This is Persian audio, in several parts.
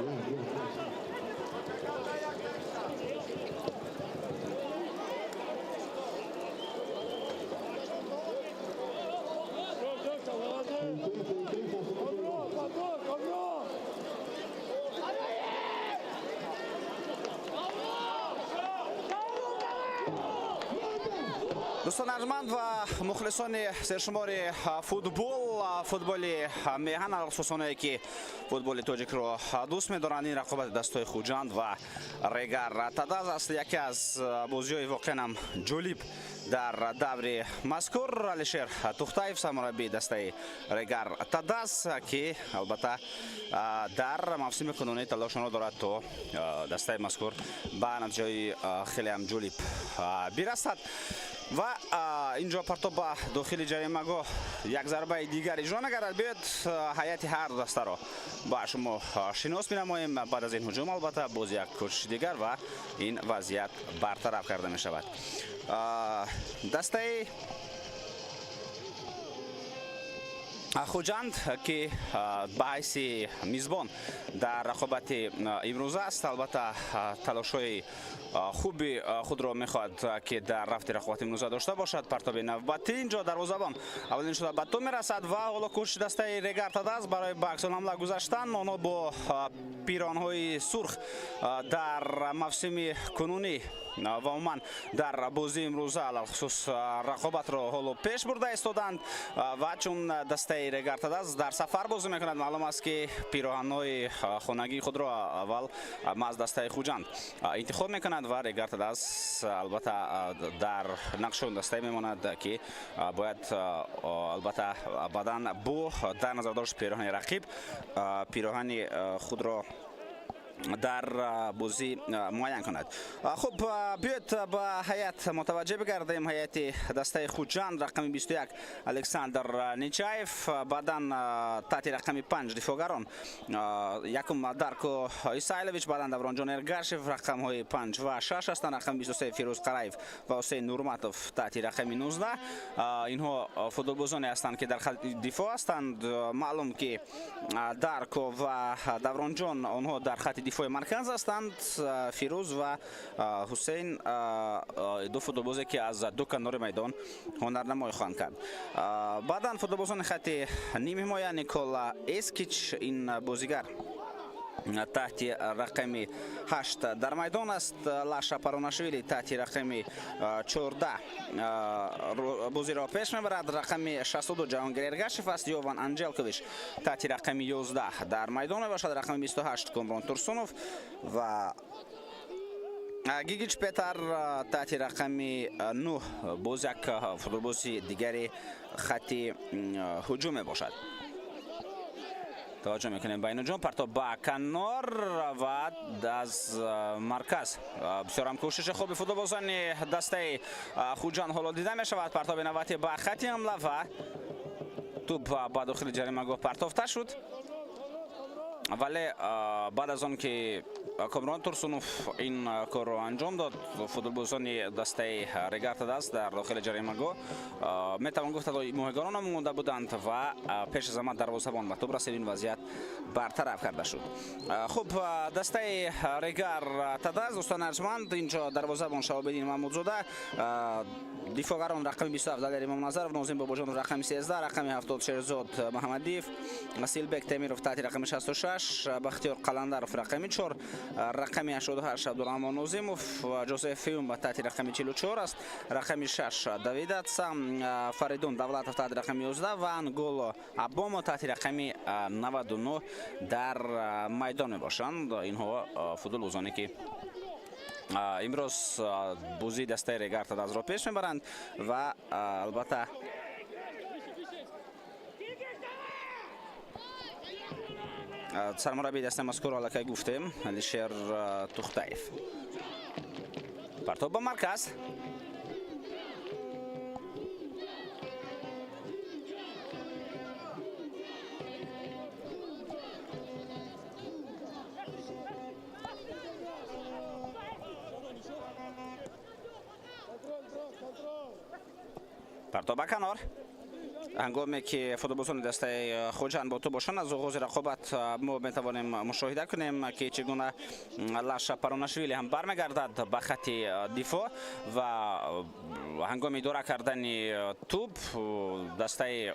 Yeah. دوستان ارجمند و مخلصان سرشمار فوتبالی میهن الخصوصانی که فوتبال تاجیک رو دوست می‌دارند این رقابت دستای خوجند و ریگر تداز است. یکی از بازی‌های واقعاً جالب در دور مذکور علیشیر توختایف سرمربی دسته ریگر تداز که البته در موسم کنونی تلاشش دارد تا دسته مذکور به نتیجه خیلی هم جالب برسد. و اینجا پرتاب به داخل جریمه یک ضربه دیگر اجرا نگردد. بیاید هیئت هر دسته را با شما شناس می‌نماییم. بعد از این هجوم البته باز یک کوشش دیگر و این وضعیت برطرف کرده می شود. دسته خوجند که به حیث میزبان در رقابت امروز است البته تلاش‌های خوبی خود را میخواد که در رفت رقابت امروز داشته باشد. پرتاب نوبتی اینجا دروازه‌بان اولین شده به تو میرسد و حالا کوشش دسته ریگر تداز برای به عکس العمل گذاشتن. آنها با پیراهن‌های سرخ در موسم کنونی و عموما در بازی امروز خصوص رقابت را حالا پیش برده ایستادند و چون دسته ریگر تداز در سفر بازی میکند معلوم است که پیراهن‌های خانگی خود را اول از دسته خوجند انتخاب میکند و ریگر تداز البته در نقش دسته میماند که باید البته بعداً با در نظر داشت پیراهن رقیب پیراهن خود را در بازی معین کند. خب بیاید با هیئت متوجه بگردیم. هیئت دسته خوجند رقم 21 الکساندر نیچایف، بعدا تحت رقم 5 دفاعگران یکم دارکو ایسایلویچ، بعدا دورانجان ارگاشف رقم های 5 و 6 هستند. رقم 23 فیروز قرایف و حسین نورماتوف تحت رقم 19. اینها فوتبالبازانی هستند که در خط دفاع هستند. معلوم که دارکو و دورانجان آنها در خط دفاع مرکز هستند. فیروز و حسین دو فوتبالبازی که از دو کنار میدان هنرنمایی خواهند کرد. بعدا فوتبالبازان خط نیم حمایه نیکولا اسکیچ، این بازیگر تحت رقم 8 در میدان است. لاشا پاروناشویلی تحت رقم 14 بازی را پیش میبرد. رقم 62 جهانگیر ارگاشف است. یوان انجلکوویچ تحت رقم 11 در میدان باشد. رقم 28 کامران تورسونوف و گیگیچ پیتر تحت رقم 9 باز یک فوتبالبازی دیگری خط هجوم باشد. توجه میکنیم بین جان پرتاب با کنار و از مرکز بسیار هم کوشش خوبی فوتبالبازان دسته خوجند حالا دیده می شود. پرتاب نوبتی با خط حمله و توپ با داخل جریمه پرتافته شد، ولی بعد از آن که کامران تورسونوف این کار را انجام داد فوتبالبازان دسته ریگر تداز در داخل جریمه میتوان گفت موهگاران هم مونده بودند و پیش از همه دروازه‌بان به توپ رسید. این وضعیت برطرف کرده شد. خب دسته ریگر تداز دوستان ارجمند اینجا دروازه‌بان شهاب‌الدین محمودزاده، دفاعگران رقم 27 دلیر امام نظرов، ناظم باباجان رقم 13، رقم 70 شیرزاد محمدیف، سیلبک تیمیرов تحت رقم 66، بختیار قلندرов رقم 4، رقم 88 عبدالرحمن ناظمов، جوزف فیوم تحت رقم 44 است. رقم 6 دویدات فریدون давлатов تحت رقم 11 و انگولو ابومو تحت رقم 99 در میدان باشند. اینها فوتبالبازانی که امروز بازی دسته ریگر تداز را پیش میبرند و البته سرمربی دسته مذکور حالا که گفتیم علیشیر توختایف. پرتاب به مرکز پرتاب به کنار ҳангоме ки футболбозони дастаи хоҷанд бо ту бошанд аз оғози рақобат мо метавонем мушоҳида кунем ки чӣ гуна Лаша Паронашвили ҳам бармегардад ба хати дифоъ ва ҳангоми идора кардани тӯб дастаи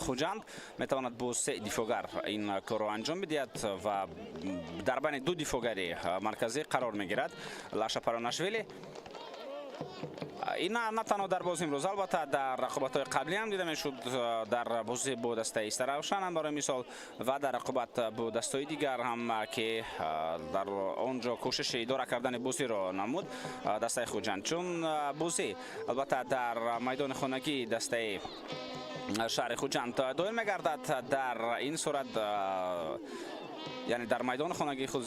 хоҷанд метавонад бо се дифоъгар ин корро анҷом бидиҳад ва дар байни ду дифоъгари марказӣ қарор мегирад Лаша Паронашвили. ин на танҳо дар бозии имрӯз, албатта дар рақобатҳои қаблӣ ҳам дида мешуд, дар бозӣ бо дастаи Старавшан ҳам барои мисол ва дар рақобат бо дастаҳои дигар ҳам ки дар он ҷо кӯшиши идора кардани бозиро намуд дастаи Хоҷанд, чун бозӣ албатта дар майдони хонагии дастаи шаҳри Хоҷанд доир мегардад. дар ин сурат яъне дар майдони хонагии худ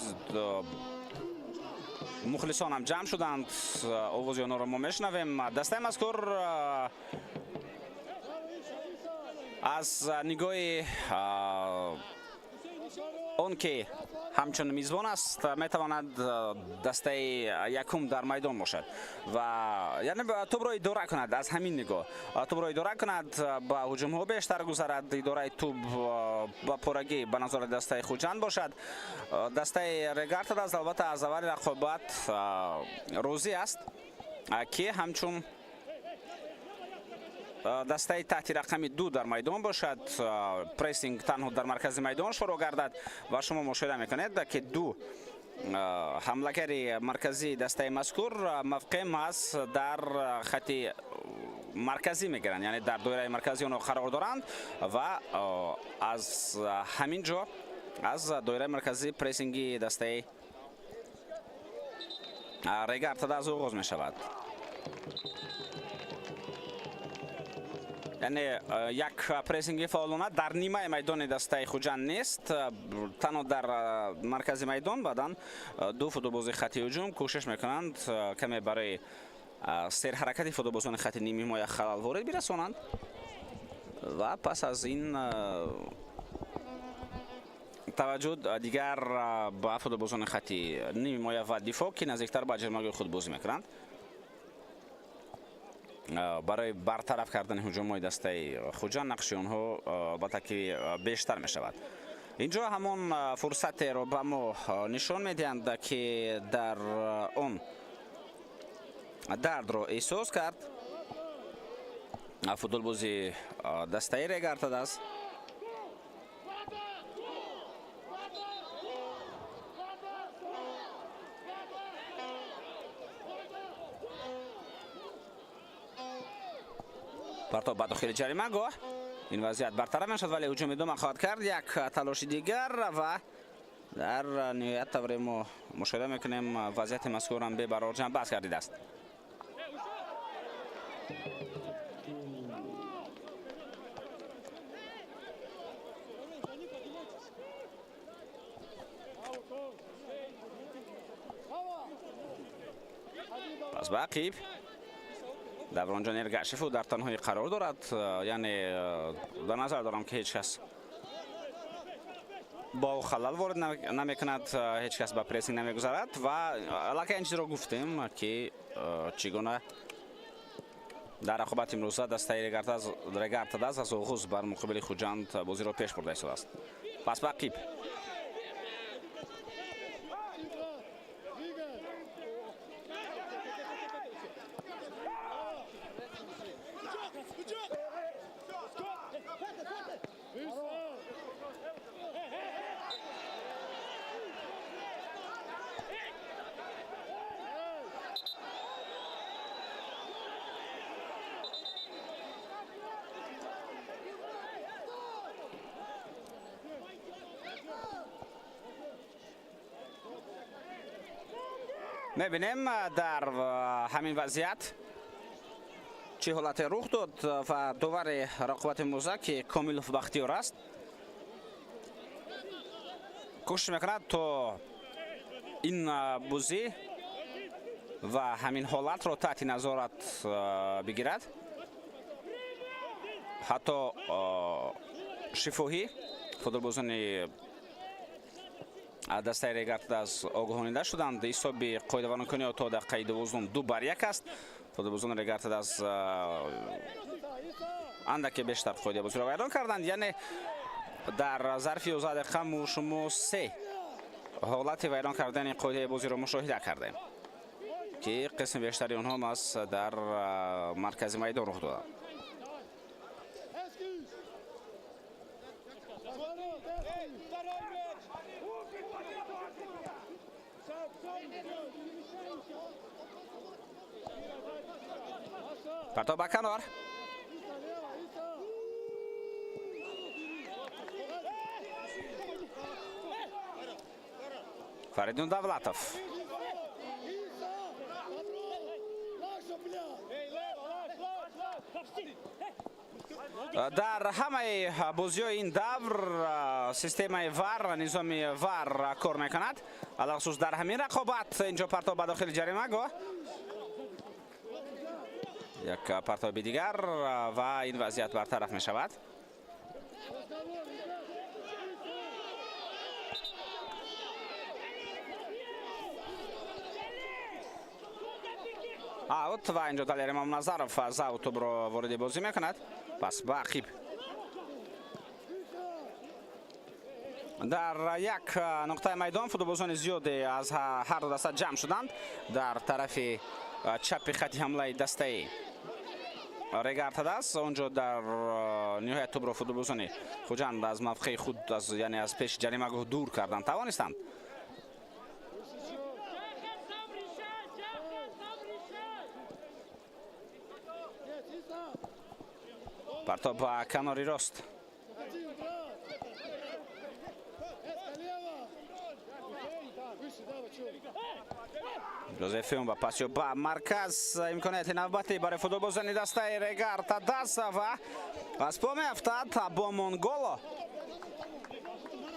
мухлисон ҳам ҷамъ шуданд, овози онҳоро мо мешунавем. дастаи мазкур аз нигоҳи он ки ҳамчун мизбон аст метавонад дастаи якум дар майдон бошад ва яъне тӯбро идора кунад. аз ҳамин нигоҳ тӯбро идора кунад, ба ҳуҷумҳо бештар гузарад, идораи тӯб ба порагӣ ба назори дастаи Хоҷанд бошад. дастаи Регартадас албатта аз аввали рақобат розӣ аст ки ҳамчун дастаи таҳти рақами 2 дар майдон бошад, прессинг танҳо дар маркази майдон шуруъ гардад ва шумо мушоҳида мекунед ки ду ҳамлагари марказии дастаи мазкур мавқеъ аст дар хати марказӣ мегиранд, яъне дар доираи марказӣ онҳо қарор доранд ва аз ҳамин ҷо аз доираи марказӣ прессинги дастаи Регартадас оғоз мешавад. яъне як прессинги фаъолона дар нимаи майдони дастаи Хоҷанд нест, танҳо дар маркази майдон. баъдан ду футболбози хати ҳуҷум кӯшиш мекунанд каме барои серҳаракати футболбозони хати ними ҳимоя халал ворид бирасонанд ва пас аз ин таваҷҷӯҳ дигар ба футболбозони хати ними ҳимоя ва дифоъ ки наздиктар ба ҷармагоҳи худ бозӣ мекунанд барои бартараф кардани ҳуҷумҳои дастаи Хоҷанд. нақши онҳо албатта ки бештар мешавад. инҷо ҳамон фурсатеро ба мо нишон медиҳанд ки дар он дардро эҳсос кард футболбози дастаи Регартадас. партоб ба дохили ҷаримагоҳ. ин вазъият бартараф мешад, вале ҳуҷум идома хоҳад кард. як талоши дигар ва дар ниҳоят тавре мо мушоҳида мекунем вазъияти мазкурам бебарор ҷамъбаст гардидааст. пас ба ақиб давронҷон Эргашеву дар танҳоӣ қарор дорад, яъне дар назар дорам ки ҳеҷ кас бо халал ворид намекунад, ҳеҷ кас ба прессинг намегузарад ва аллакай ин чизро гуфтем ки чӣ гуна дар рақобати имрӯза дастаи Регартадас аз оғоз бар муқобили Хоҷанд бозиро пеш бурда истодааст. пас ба ақиб мебинем дар ҳамин вазъият чӣ ҳолате рух дод ва довари рақобати имрӯза ки Комилов Бахтиёр аст кӯшиш мекунад то ин бозӣ ва ҳамин ҳолатро таҳти назорат бигирад. ҳатто шифоҳӣ футболбозони дастаи Регартадас огоҳонида шуданд. ҳисоби қоидаваронкуниҳо то дақиқаи 12 2-1 аст. футболбозони Регартадас اندکی بیشتر قایده بازی را ویران کردند. یعنی در ظرف 11 دقیقه شما 3 حالت ویران کردن قایده بازی را مشاهده کردیم که قسم بیشتری اونها است در مرکز میدان رخ داده. پرتاب به کنار. فریدون دولتوف در همه بازی این دور سیستم وار نظام وار کار میکند، علاوه در همین رقابت. اینجا پرتاب به داخل جریمه گاه یک پرتاب دیگر و این وضعیت برطرف می شود. اوت و اینجا دلیر امام نظرف از اوت رو وارد بازی میکند. پس باقیب در یک نقطه میدان فوتبالبازان زیادی از هر دو دسته جمع شدند در طرف چپ خط حمله دسته ریگارد است. اونجا در نهایت توپ را فوتبالبازان خوجند از موقع خود یعنی از پیش جریمه دور کردند توانستند. پرتاب به کناری راست. جوزفیون با پاسیو با مرکز امکانیت نوبتی برای فوتبالبازان دسته ریگارد دست و از پا میافتد با مونگولو.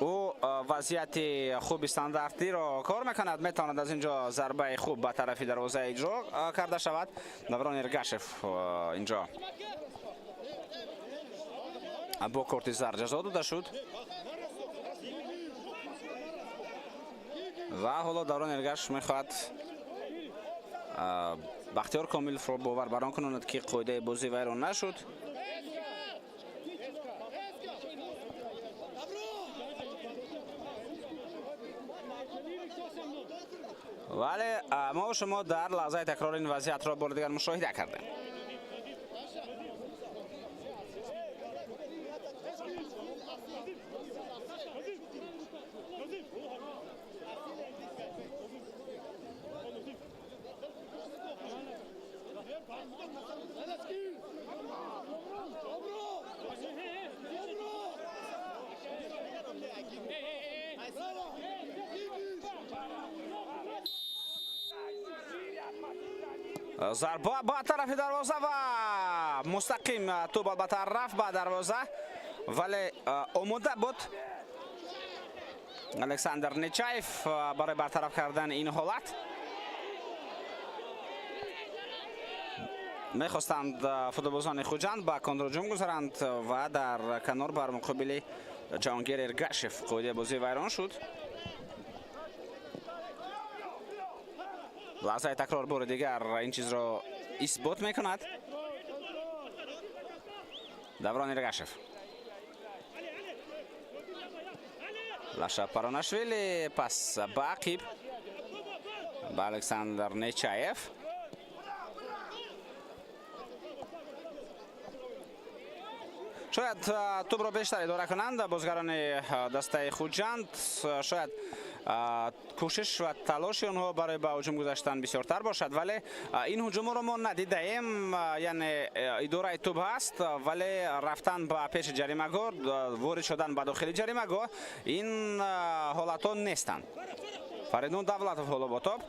او وضعیت خوب استانداردی را کار میکند، میتواند از اینجا ضربه خوب به طرف دروازه اجرا کرده شود. دوران ارگاشف اینجا با کارت زرد جزا داده شد و حالا دوران ارگاش میخواهد بختیار کامل رو باور بران کند که قاعده بازی ویران نشد. ولی ما و شما در لحظه تکرار این وضعیت را بار دیگر مشاهده کردیم. ضربه با طرف دروازه و مستقیم توپ به طرف به دروازه، ولی آماده بود الکساندر نیچایف برای برطرف کردن این حالت. میخواستند فوتبالبازان خوجند با کنترل جمع گذارند و در کنار بر مقابل جهانگیر ارگاشف قاعده بازی ویران شد. لحظه تکرار بار دیگر این چیز را اثبات میکند. دوران ارگاشف، لاشا پاراناشویلی، پس باقیب با الکساندر نیچایف. شاید توپ را بیشتر اداره کنند بازیگران دسته خوجند، شاید کوشش و تلاش آنها برای به هجوم گذاشتن بسیارتر باشد، ولی این هجوم را ما ندیده ایم. یعنی اداره توپ هست ولی رفتن به پیش جریمه گاه، وارد شدن به داخل جریمه گاه، این حالت ها نیستند. فریدون دولتوف حالا با توپ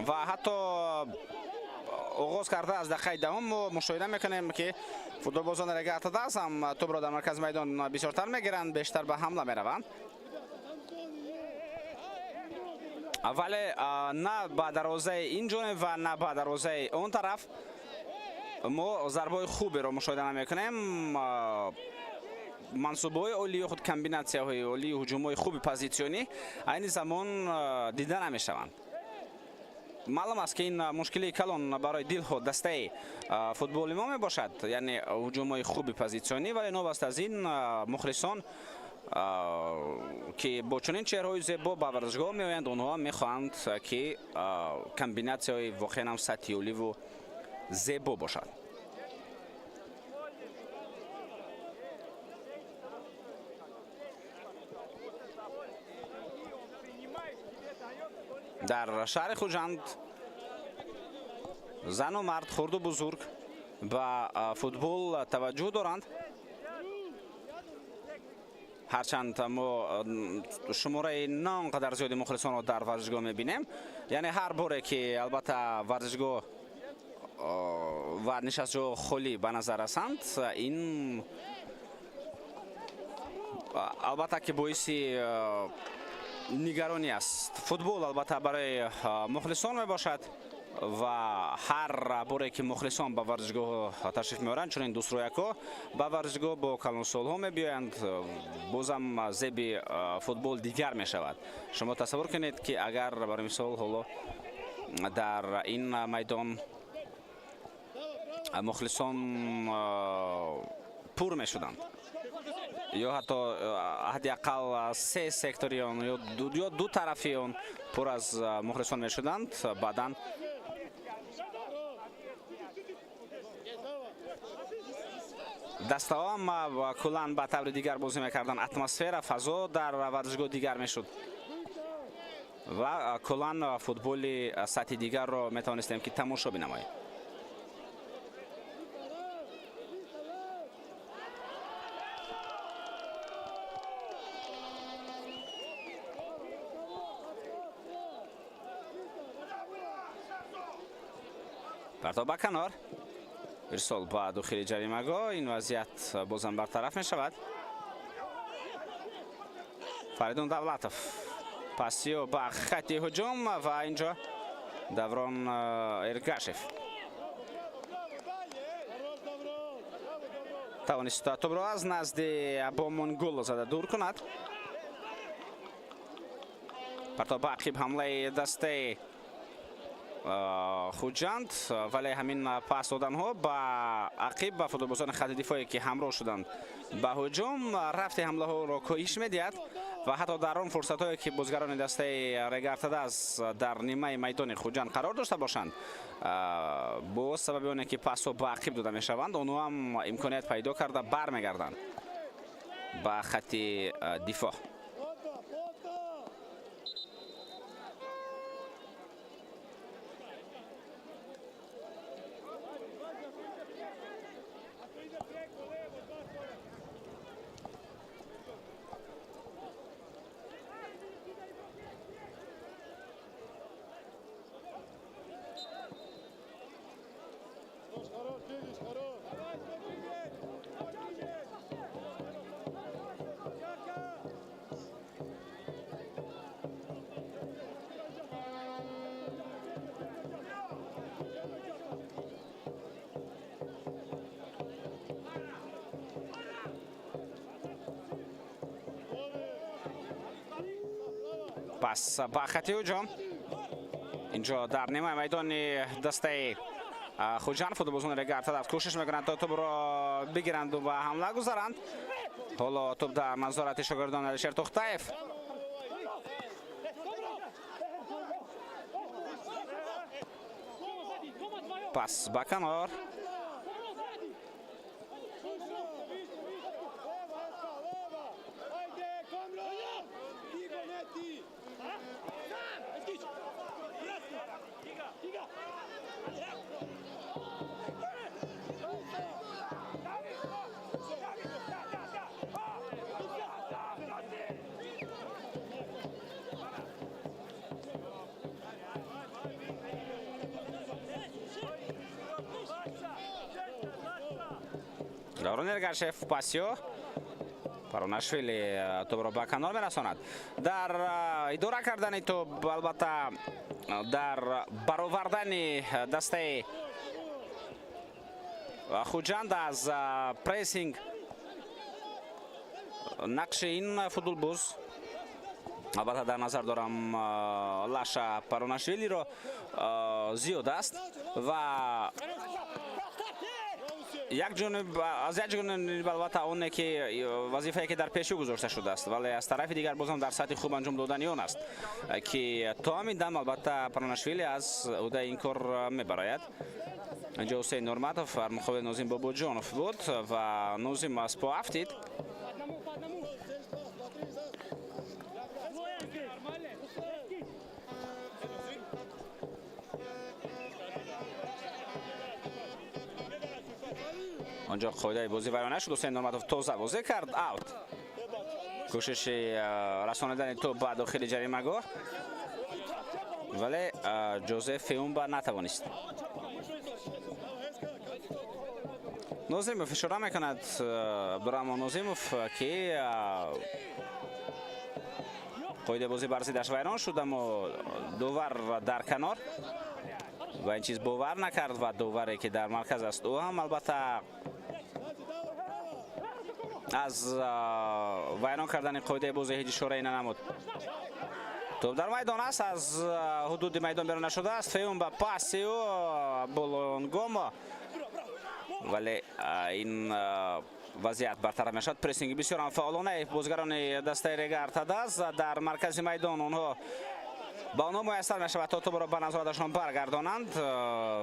و حتی آغاز کرده از دقیقه دهم ما مشاهده میکنیم که فوتبالبازان ریگارد دست هم توپ را در مرکز میدان بسیارتر میگیرند، بیشتر به حمله میروند. ولی نه به دروازه این جانب و نه به دروازه اون طرف ما ضربه خوبی را مشاهده نمیکنیم. منصوبهای عالی خود، کمبیناسی‌های عالی، هجوم‌های خوب پوزیشنی این زمان دیده نمیشوند. маълум аст ки ин мушкили калон барои дилҳо дастаи футболи мо мебошад, яъне ҳуҷумҳои хуби позитсионӣ, вале новаст аз ин мухлисон ки бо чунин чеҳраҳои зебо ба варзишгоҳ меоянд, онҳо мехоҳанд ки комбинатсияҳои воқеан сатҳи оливу зебо бошад. дар шаҳри хуҷанд зану мард, хурду бузург ба футбол таваҷҷӯҳ доранд. ҳарчанд мо шумораи не он қадар зиёди мухлисонро дар варзишгоҳ мебинем, яъне ҳар боре ки албатта варзишгоҳ ва нишастҷоҳ холӣ ба назар расанд, ин албатта ки боиси нигаронӣ аст. Футбол албатта барои мухлисон мебошад ва ҳар боре ки мухлисон ба варзишгоҳ ташриф меоранд, чунин дӯстрояко ба варзишгоҳ бо калонсолҳо мебиёянд, бозам зеби футбол дигар мешавад. Шумо тасаввур кунед ки агар барои мисол ҳоло дар ин майдон мухлисон пур мешуданд, ё ҳатто ҳадди ақал се сектори он ё ду тарафи он пур аз мухлисон мешуданд, баъдан дастаҳоам куллан ба таври дигар бозӣ мекарданд, атмосфера, фазо дар варзишгоҳ дигар мешуд ва куллан футболи сатҳи дигарро метавонистем ки тамошо бинамоем. партоф ба канор, ирсол ба дохили ҷаримагоҳ, ин вазъият бозам бартараф мешавад. Фаридун Давлатов пасиё ба хатти ҳуҷум ва инҷо Даврон Эргашев тавонист тӯбро аз назди Абомон гул зада дур кунад. партоф ба ақиб ҳамлаи дастаи хуҷанд, вале ҳамин пас доданҳо ба ақиб ба футболбозони хатти дифоъе ки ҳамроҳ шуданд ба ҳуҷум рафти ҳамлаҳоро коҳиш медиҳад ва ҳатто дар он фурсатҳое ки бозигарони дастаи Регартадас дар нимаи майдони хуҷанд қарор дошта бошанд, бо сабаби оне ки пасҳо ба ақиб дода мешаванд, онҳо ҳам имконият пайдо карда бармегарданд ба хатти дифоъ. пас ба хатти ҳуҷум, инҷо дар нимаи майдони дастаи хуҷанд футболбозони Регартадас кӯшиш мекунанд то тӯбро бигиранд ва ҳамла гузаранд. ҳоло тӯб дар назорати шогирдони Алишер Тухтаев. пас ба канор, Даврон Эргашев пасиё, Паронашвили тӯбро ба канор мерасонад. Дар идора кардани тӯб, албатта дар баровардани дастаи хуҷанд аз прессинг нақши ин футболбоз البته در نظر دارم لاشا پاروناشویلی رو زیاد است و یک جانب از یک جانب البته اونه که وظیفه‌ای که در پیش گذاشته شده است، ولی از طرف دیگر بازم در سطح خوب انجام دادن اون است که تا همین دم البته پاروناشویلی از عهده این کار میبراید. اینجا حسین نورمتوف در مقابل نازیم بابوجانوف بود و نازیم از پا افتید. آنجا قاعده بازی ویرانه شد. حسین نورمتوف تازه بازی کرد، اوت. کوشش رساندن توپ به داخل جریمه‌گاه ولی جوزف اونبا نتوانست. نازیموف فشار میکند عبدالرحمن نازیموف که قاعده بازی بررسیدش ویران شد، اما دوور در کنار و این چیز باور نکرد و دووری که در مرکز است او هم البته از ویران کردن قاعده بازی هیچ اشاره‌ای نمود. توپ در میدان است، از حدود میدان بیرون نشده است. فیون با پاسی و بولونگوما ولی این وضعیت برطرف میشد. پرسینگ بسیار فعالانه بازیگران دسته ریگار تاداس در مرکز میدان اونها با آنها میسر میشود تا توپ را به نظارتشان برگردانند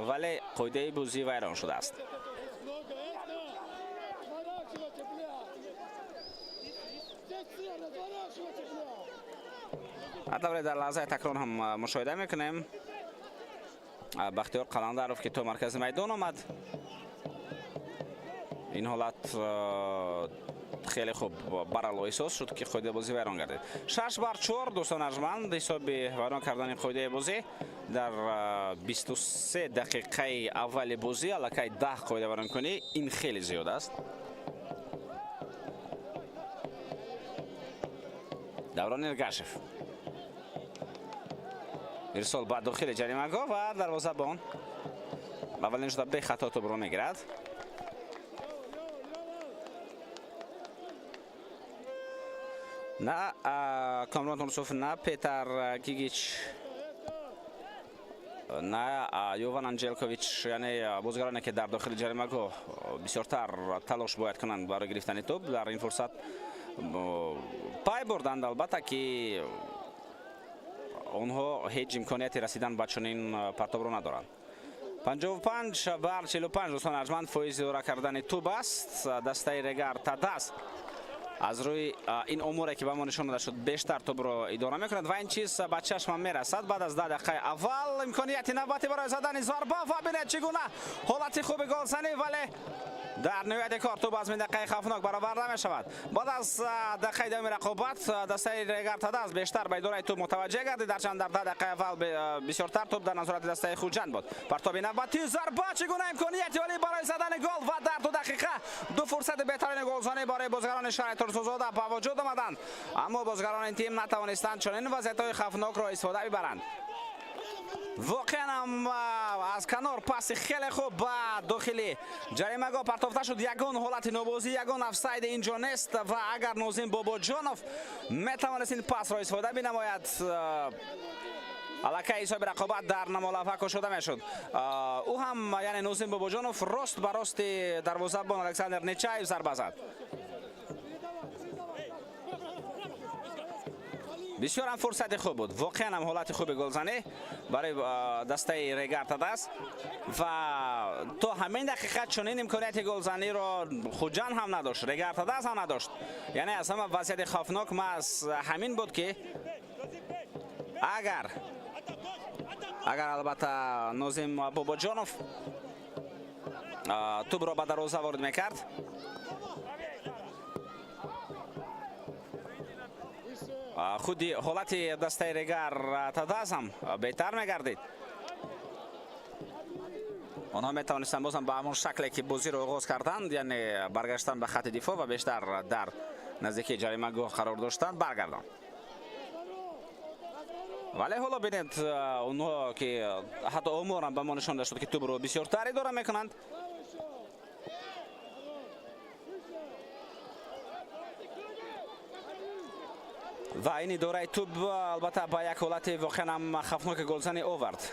ولی قاعده بازی ویران شده است. حتی در لحظه تکرار هم مشاهده میکنیم بختیار قلندروف که تو مرکز میدان آمد. این حالت خیلی خوب برای احساس شد که قاعده بازی ویران گردید. 6-4 دوستان ارجمند حساب ویران کردن قاعده بازی در 23 دقیقه اول بازی الکی 10 قاعده ویران کنی، این خیلی زیاد است. دوران ارگاشف ارسال بعد داخل جریمه‌گاه و دروازه‌بان اولین شده به خطا توپ را میگیرد. نه کامران تونسوف، نه پیتر گیگیچ، نه یووان انجلکوویچ، یعنی بازیگرانی که در داخل جریمه‌گاه بسیارتر تلاش باید کنند برای گرفتن توپ در این فرصت پای بردند. البته که اونها هیچ امکانیتی رسیدن به چنین پرتاب رو ندارند. 55-45 دوستان ارجمند فایز را کردن توپ است. دسته ریگار تاداس از روی این اموری که به ما نشان داده شد بیشتر توپ را اداره میکند و این چیز به چشم میرسد. بعد از 10 دقیقه اول امکانیت نوبتی برای زدن ضربه و ببینید چگونه حالت خوب گلزنی ولی در نهایت کار توپ از منطقه خطرناک برآورده می شود. بعد از دقیقه دوم رقابت دسته ریگار تاداس بیشتر به اداره توپ متوجه گردید، درچند در 10 دقیقه اول بسیارتر توپ در نظارت دسته خوجند بود. پرتاب نوبتی ضربه چگونه امکانیتی ولی برای زدن گل و در 2 دقیقه 2 فرصت بهترین گلزنی برای بازیگران شهر ترسوزاده به وجود آمدند، اما بازیگران این تیم نتوانستند چنین وضعیت‌های خطرناک را استفاده ببرند. واقعا هم از کنار پاس خیلی خوب با داخلی جریمه‌گاه پرتافته شد. یگان حالت نوبازی، یگان افساید اینجا نیست و اگر نازیم بابوجانوف میتوانست این پاس را استفاده بنماید الکی حساب رقابت در نمالافه شده میشد. او هم یعنی نازیم بابوجانوف راست به راست دروازه‌بان الکساندر نیچایف ضربه زد. بسیار هم فرصت خوب بود، واقعا هم حالت خوب گلزنی برای دسته ریگار تاداس و تا همین دقیقه چنین امکانیت گلزنی را خوجان هم نداشت، ریگار تاداس هم نداشت. یعنی اصلا وضعیت خوفناک ما از همین بود که اگر البته نازیم بابوجانوف توپ را به دروازه وارد میکرد خودی حالت دسته ریگار تاداس هم بهتر میگردید. آنها میتوانستند بازم به همون شکلی که بازی رو آغاز کردند، یعنی برگشتن به خط دفاع و بیشتر در نزدیکی جریمه‌گاه قرار داشتند برگردند. ولی حالا ببینید اونها که حتی امور هم به ما نشان داده شد که توپ رو بسیارتر اداره میکنند. و این دوره توپ البته با یک حالت واقعا هم خفناک گلزنی آورد.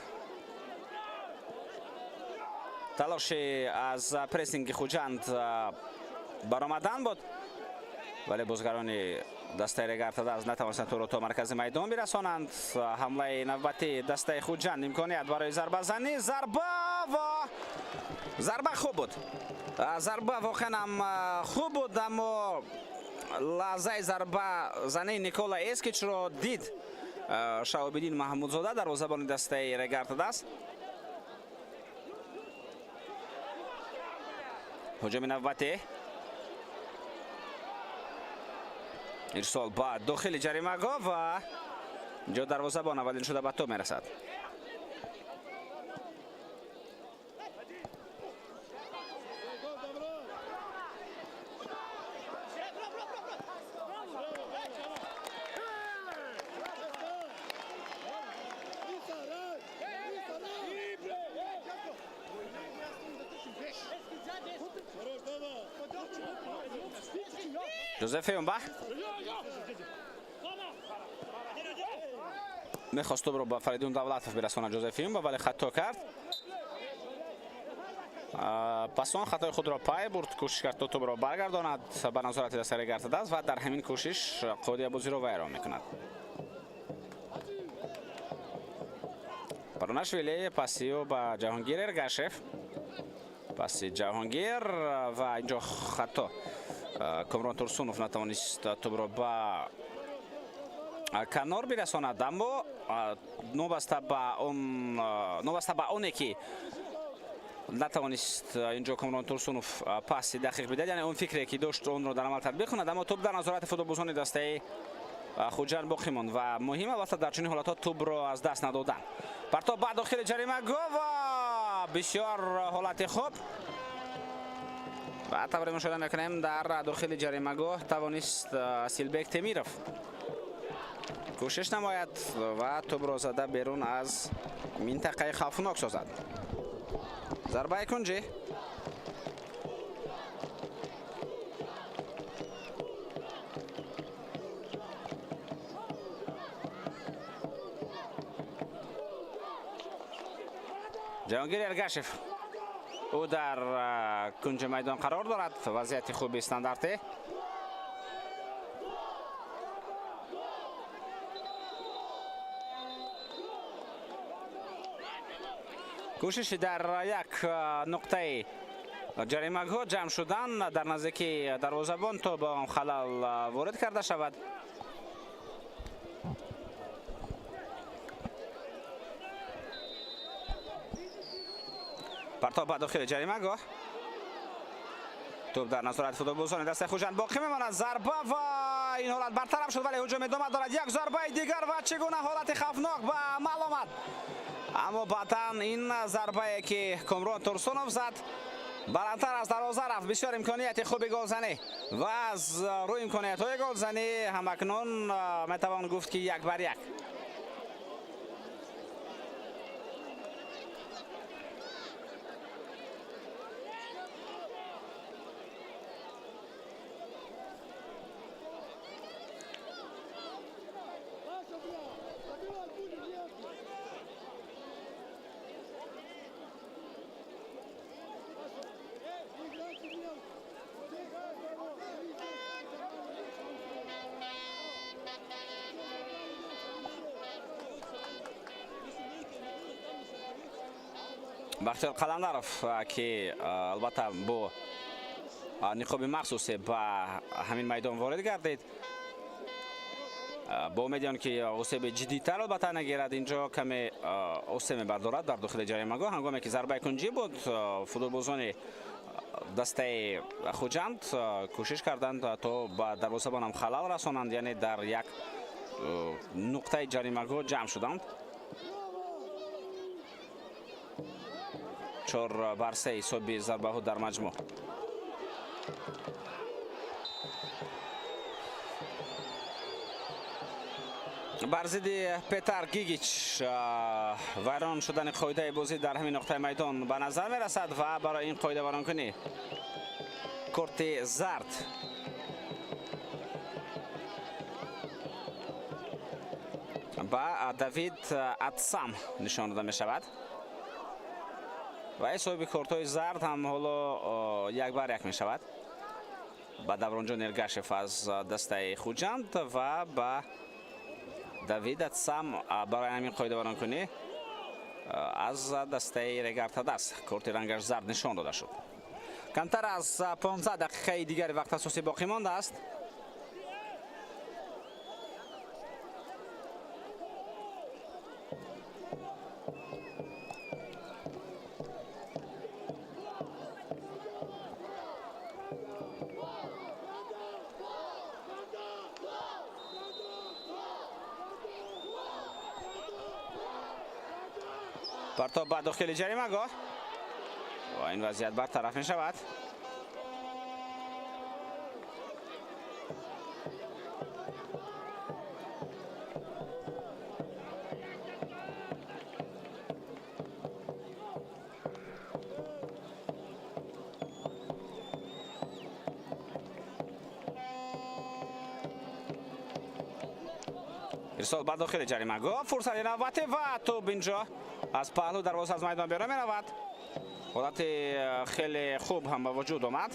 تلاش از پرسینگ خوجند برآمدن بود ولی بازیگران دسته رگارتداز نتوانستند تو را تا مرکز میدان برسانند. حمله نوبتی دسته خوجند امکانیت برای ضربه زنی. ضربه خوب بود. ضربه واقعا هم خوب بود اما لحظه ضربه زنی نیکولا اسکیچ را دید شهاب‌الدین محمودزاده دروازه‌بان دسته رگارتداز. هجوم نوبتی ارسال با داخل جریمه‌گاه و اینجا دروازه‌بان اولین شده به توپ میرسد. جوزف یونبا میخواست توپ رو با فریدون دولتوف برساند. جوزف یونبا ولی خطا کرد. پس آن خطای خود را پای برد، کوشش کرد توپ را برگرداند به نظارت دسته رگارتداز و در همین کوشش قادی بازی را ویران میکند. پروناشویلی پاسیو با جهانگیر ارگاشف. پاسی جهانگیر و اینجا خطا. کامران ترسونوف نتوانست توپ را با کنار برساند اما نوبسته به اونه که نتوانست اینجا کامران ترسونوف پاسی دقیق بدهد، یعنی اون فکری که داشت اون رو در عمل تطبیق کند اما توپ در نظارت فوتبالبازان دسته خوجند باقی ماند و مهم البته در چنین حالات توپ را از دست ندادن. پرتاب بعد داخل جریمه‌گاه و بسیار حالت خوب و طبعا مشاهده میکنیم در داخل جریمه‌گاه توانست سیلبک تیمیروف کوشش نماید و توپ را زده بیرون از منطقه خوفناک سازد. ضربه کنجی جهانگیر ارگاشف او در کنج میدان قرار دارد. وضعیت خوبی استانداردی. کوشش در یک نقطه جریمه‌گاه جمع شدن در نزدیکی دروازه‌بان تا با خلل وارد کرده شود. پرتاب به داخل جریمه‌گاه. توپ در نظارت فوتبالبازان دسته خوجند باقی میماند. ضربه و این حالت برطرف شد ولی هجوم ادامه دارد. یک ضربه دیگر و چگونه حالت خوفناک به عمل آمد اما بعداً این ضربه که کامران ترسونوف زد بالاتر از دروازه رفت. بسیار امکانیت خوبی گلزنی و از روی امکانیت های گلزنی همکنون میتوان گفت که 1-1. بختیار قلندرов که البته با نقاب مخصوصی به همین میدان وارد گردید با امیدیان که آسیب جدی‌تر البته نگیرد. اینجا کمی آسیب بردارد در داخل جریمه‌گاه هنگامی که ضربه کنجی بود. فوتبالبازان دسته خوجند کوشش کردند تا به دروازه‌بان هم خلل رسانند، یعنی در یک نقطه جریمه‌گاه جمع شدند. 4-3 حساب ضربه ها در مجموع. بر ضد پتر گیگیچ ویران شدن قاعده بازی در همین نقطه میدان به نظر می رسد و برای این قاعده ویران کنی کارت زرد ба Давид Атсам нишон дода мешавад ва соҳиби кортҳои зард ҳам ҳоло 1-1 мешавад. ба Давронҷон Эргашев аз дастаи Хуҷанд ва ба Давид Атсам барои ҳамин қоидаворонкунӣ аз дастаи Регартадас корти рангаш зард нишон дода шуд. камтар аз 15 дақиқаи дигари вақт асосӣ боқӣ мондааст. партоп ба дохили ҷаримагоҳ. این وضعیت برطرف می شود. ارسال به داخل جریمه‌گاه، فرصت نوبتی و توپ اینجا از پهلو دروازه از میدان بیرون می رود. حالت خیلی خوب هم به وجود آمد.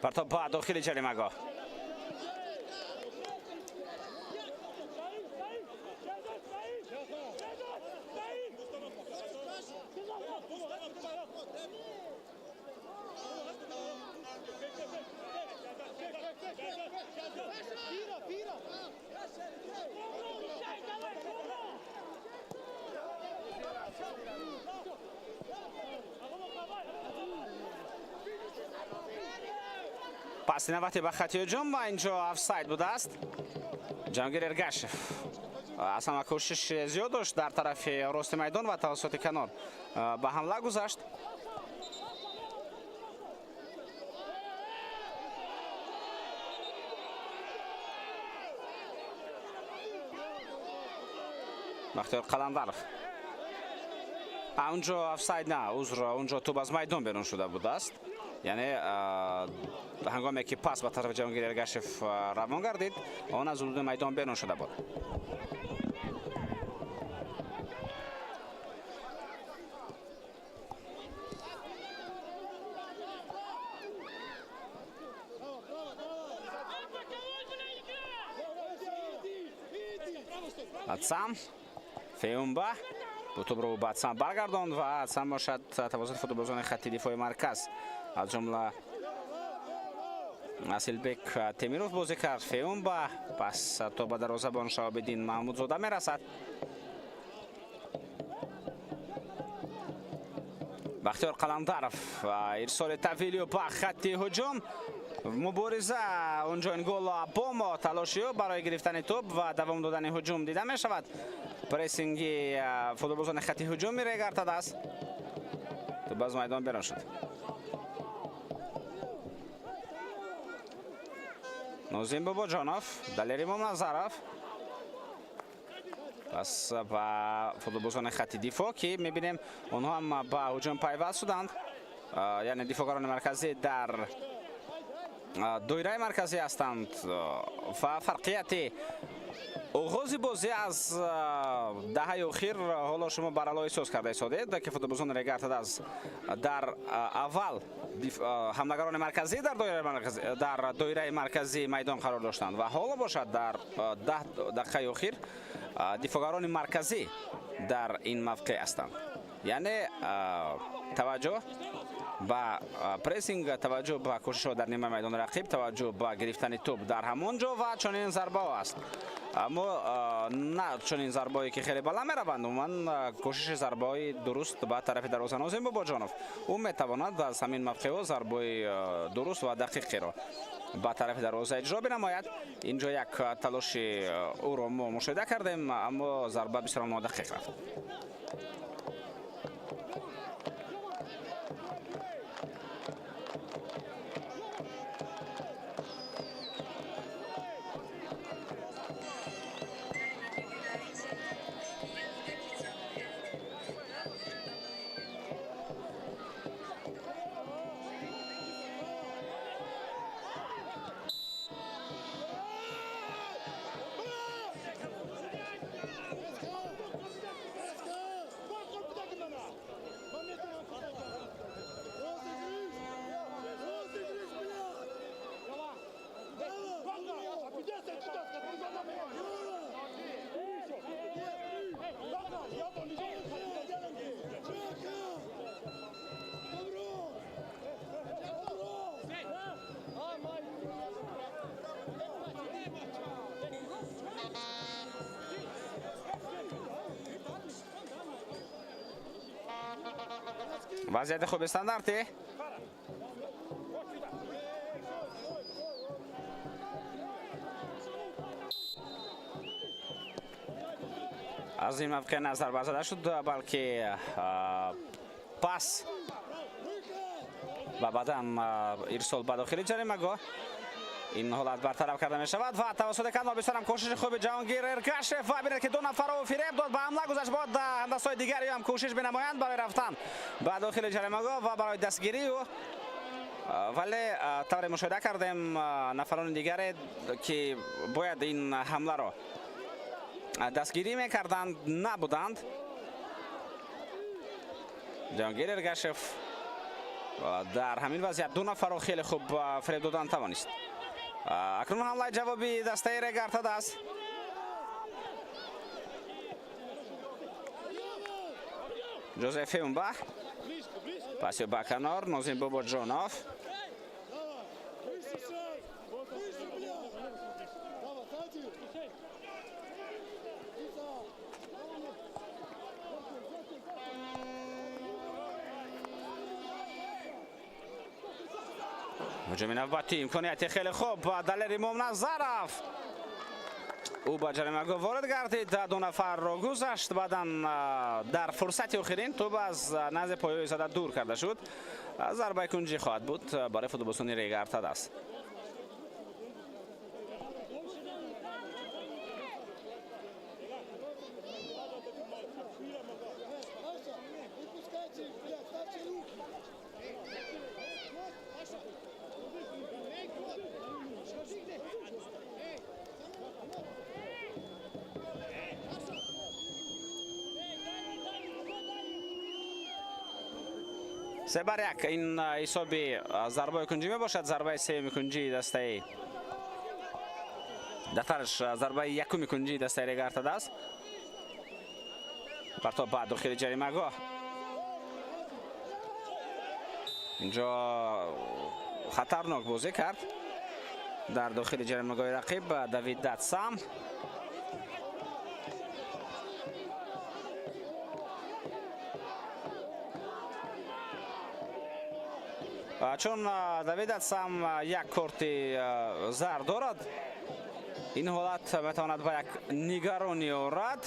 партоп ба дохили ҷаримагоҳ. پس نوبتی به خط هجوم و اینجا آفساید بوده است. جهانگیر ارگاشف از همه کوشش زیاد داشت در طرف راست میدان و توسط کنار به حمله گذاشت. بختیار قلندرов اونجا آفساید نه، عذر، اونجا توپ از میدان بیرون شده بوده است. یعنی هنگامی که پاس به طرف جهانگیر ارگاشف روان گردید آن از حدود میدان بیرون شده بود. اتسام فیومبا توپ رو به اتسام برگرداند و اتسام باشد توسط فوتبالبازان خط دفاعی مرکز از جمله اسیلبک تیمیروف بازی کرد. فیومبا پس تو به دروازه‌بان شهاب‌الدین محمودزاده میرسد. بختیار قلندرов ارسال طویلی و به خط هجوم. مبارزه اونجا این گل با تلاشی برای گرفتن توپ و دوام دادن هجوم دیده می شود. پرسینگی فوتبالبازان خط هجوم رگارتاداس تو باز میدان بیرون شد. نوزیم باباجانوف، دلیری ممنظرف پس با فوتبالبازان خط دفاع که میبینیم اونها هم با هجوم پیوست شدند. یعنی دفاعگران مرکزی در دایره مرکزی هستند و فرقیت آغاز بازی از دهه اخیر حالا شما برای احساس کرده اید که فوتبالبازان رگارتاداس در اول حملهگران مرکزی در دایره مرکزی میدان قرار داشتند و حالا باشد در 10 دقیقه اخیر دفاعگران مرکزی در این موقع هستند. یعنی توجه با پرسینگ، توجه با کوشش در نیمه میدان رقیب، توجه با گرفتن توپ در همون جا و چنین ضربه است. اما نه چنین ضربه‌ای که خیلی بالا میروند. من کوشش ضربه‌ای درست به طرف دروازه نوزیم باباجانوف او میتواند از همین موقع ضربه درست و دقیقی را به طرف دروازه اجرا بنماید. اینجا یک تلاش او را ما مشاهده کردیم اما ضربه بسیار نادقیق رفت. вазъияти хуби стандарти. аз ин мавқеъ назар зада шуд, балки пас ва баъдан ирсол ба дохили ҷаримагоҳ. ин ҳолат бартараб карда мешавад ва тавассути канал бисарам кӯшиши хуби ҷаҳонгир эргашев ва бинед ки ду нафарро фиреб дод ба ҳамла гузашт. бод ҳамдастҳои дигари ҳам кӯшиш бинамоянд барои рафтан ба дохили ҷаримагоҳ ва барои дастгирию, вале тавре мушоҳида кардем нафарони дигаре ки бояд ин ҳамларо дастгирӣ мекарданд, набуданд. ҷаҳонгир эргашев дар ҳамин вазъият ду нафарро хеле хуб фиреб додан тавонист. акнун ҳамлаи ҷавоби дастаи регартад аст. ҷозеф феумба паси ба канор, нозим бобоҷонов. ҳуҷуми навбатӣ, имконияти хеле хуб далер имом Назаров. ӯ ба ҷаримагоҳ ворид гардид, ду нафарро гузашт, баъдан дар фурсати охирин тӯб аз назди поёи зада дур карда шуд. зарбаи кунҷӣ хоҳад буд барои футболбозони Регартад аст. се бар як ин ҳисоби зарбаи кунҷӣ мебошад. зарбаи сеюми кунҷии дастаи дартарш зарбаи якуми кунҷии дастаи Регартад аст. партоб ба дохили ҷаримагоҳ. инҷо хатарнок бозӣ кард дар дохили ҷаримагоҳи рақиб Давид Датсам. чун Давид Датсам як корти зар дорад, ин ҳолат метавонад ба як нигаронӣ орад.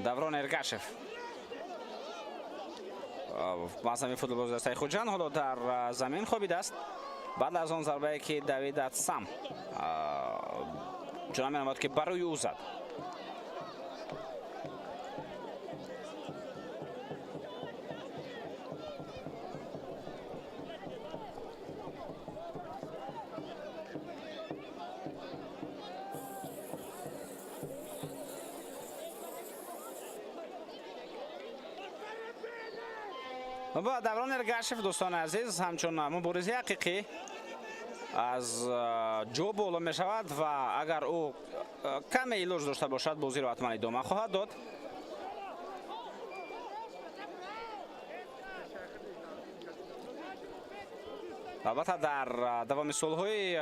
Даврон Эргашев мазами футболбози дастаи Хуҷанд ҳоло дар замин хобидааст. баъд аз он зарбае ки Давид Датсам ҷуна менамояд ки барои ӯ зад. با دوران ارگاشف دوستان عزیز همچون مبارزه حقیقی از جو بالا می شود و اگر او کم ایلوج داشته باشد بازی رو حتما ادامه خواهد داد. البته در دوام سالهای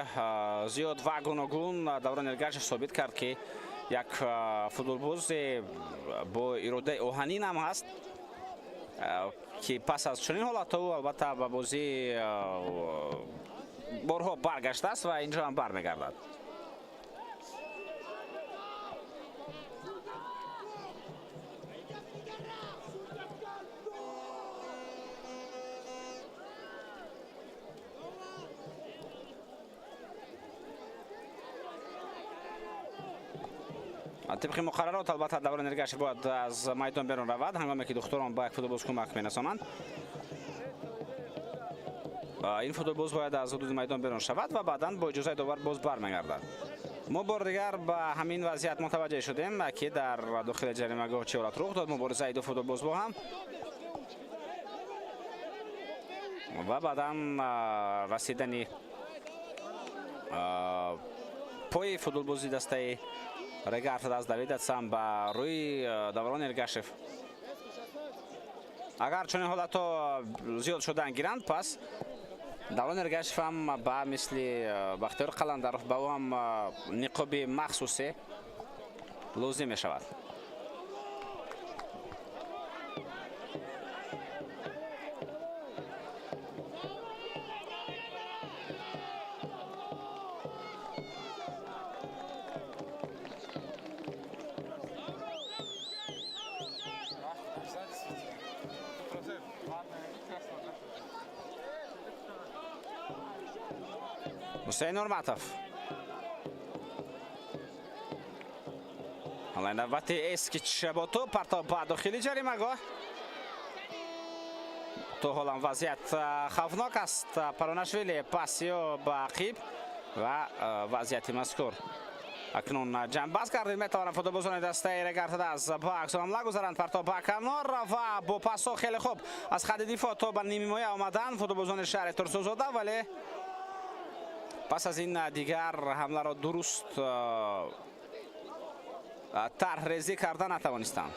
زیاد و گوناگون دوران ارگاشف ثابت کرد که یک فوتبالباز با اراده آهنین هم هست که پس از چنین حالت او البته به بازی بارها برگشته است و اینجا هم برمیگردد. طبق مقررات البته دوران ارگاشف باید از میدان بیرون رود هنگامی که دختران با یک فوتبالباز کمک می‌رسانند. این فوتبالباز باید از حدود میدان بیرون شود و بعداً با اجازه داور باز برمیگردد. ما بار دیگر به همین وضعیت متوجه شدیم که در داخل جریمه‌گاه چه حالت رخ داد. مبارزه دو فوتبالباز با هم و بعداً رسیدن پای فوتبالبازی دسته رگارتد از دوید داتسام با روی دوران ارگاشف. агар чунин ҳолатҳо зиёд шудан гиранд, пас Давлон Эргашев ҳам ба мисли Бахтиёр Қаландаров ба ӯ ҳам ниқоби махсусе лозим мешавад. Ҳусейн Нурматов. ҳолаи навбати Эскич бо тӯб партоб ба дохили ҷаримагоҳ. То ҳолам вазъият хавфнок аст. Паронашвили пасиё ба Ақиб ва вазъияти мазкур акнун ҷамъбаст гардид. Метавонад футболбозони дастаи Регартадас ба аксу ҳамла гузаранд. Партоб ба Камнор ва бо пасо хеле хуб аз хадди дифоъ то ба ними ҳимоя омаданд футболбозони шаҳри Турсузода, вале пас аз ин дигар ҳамларо дуруст тарҳрезӣ карда натавонистанд.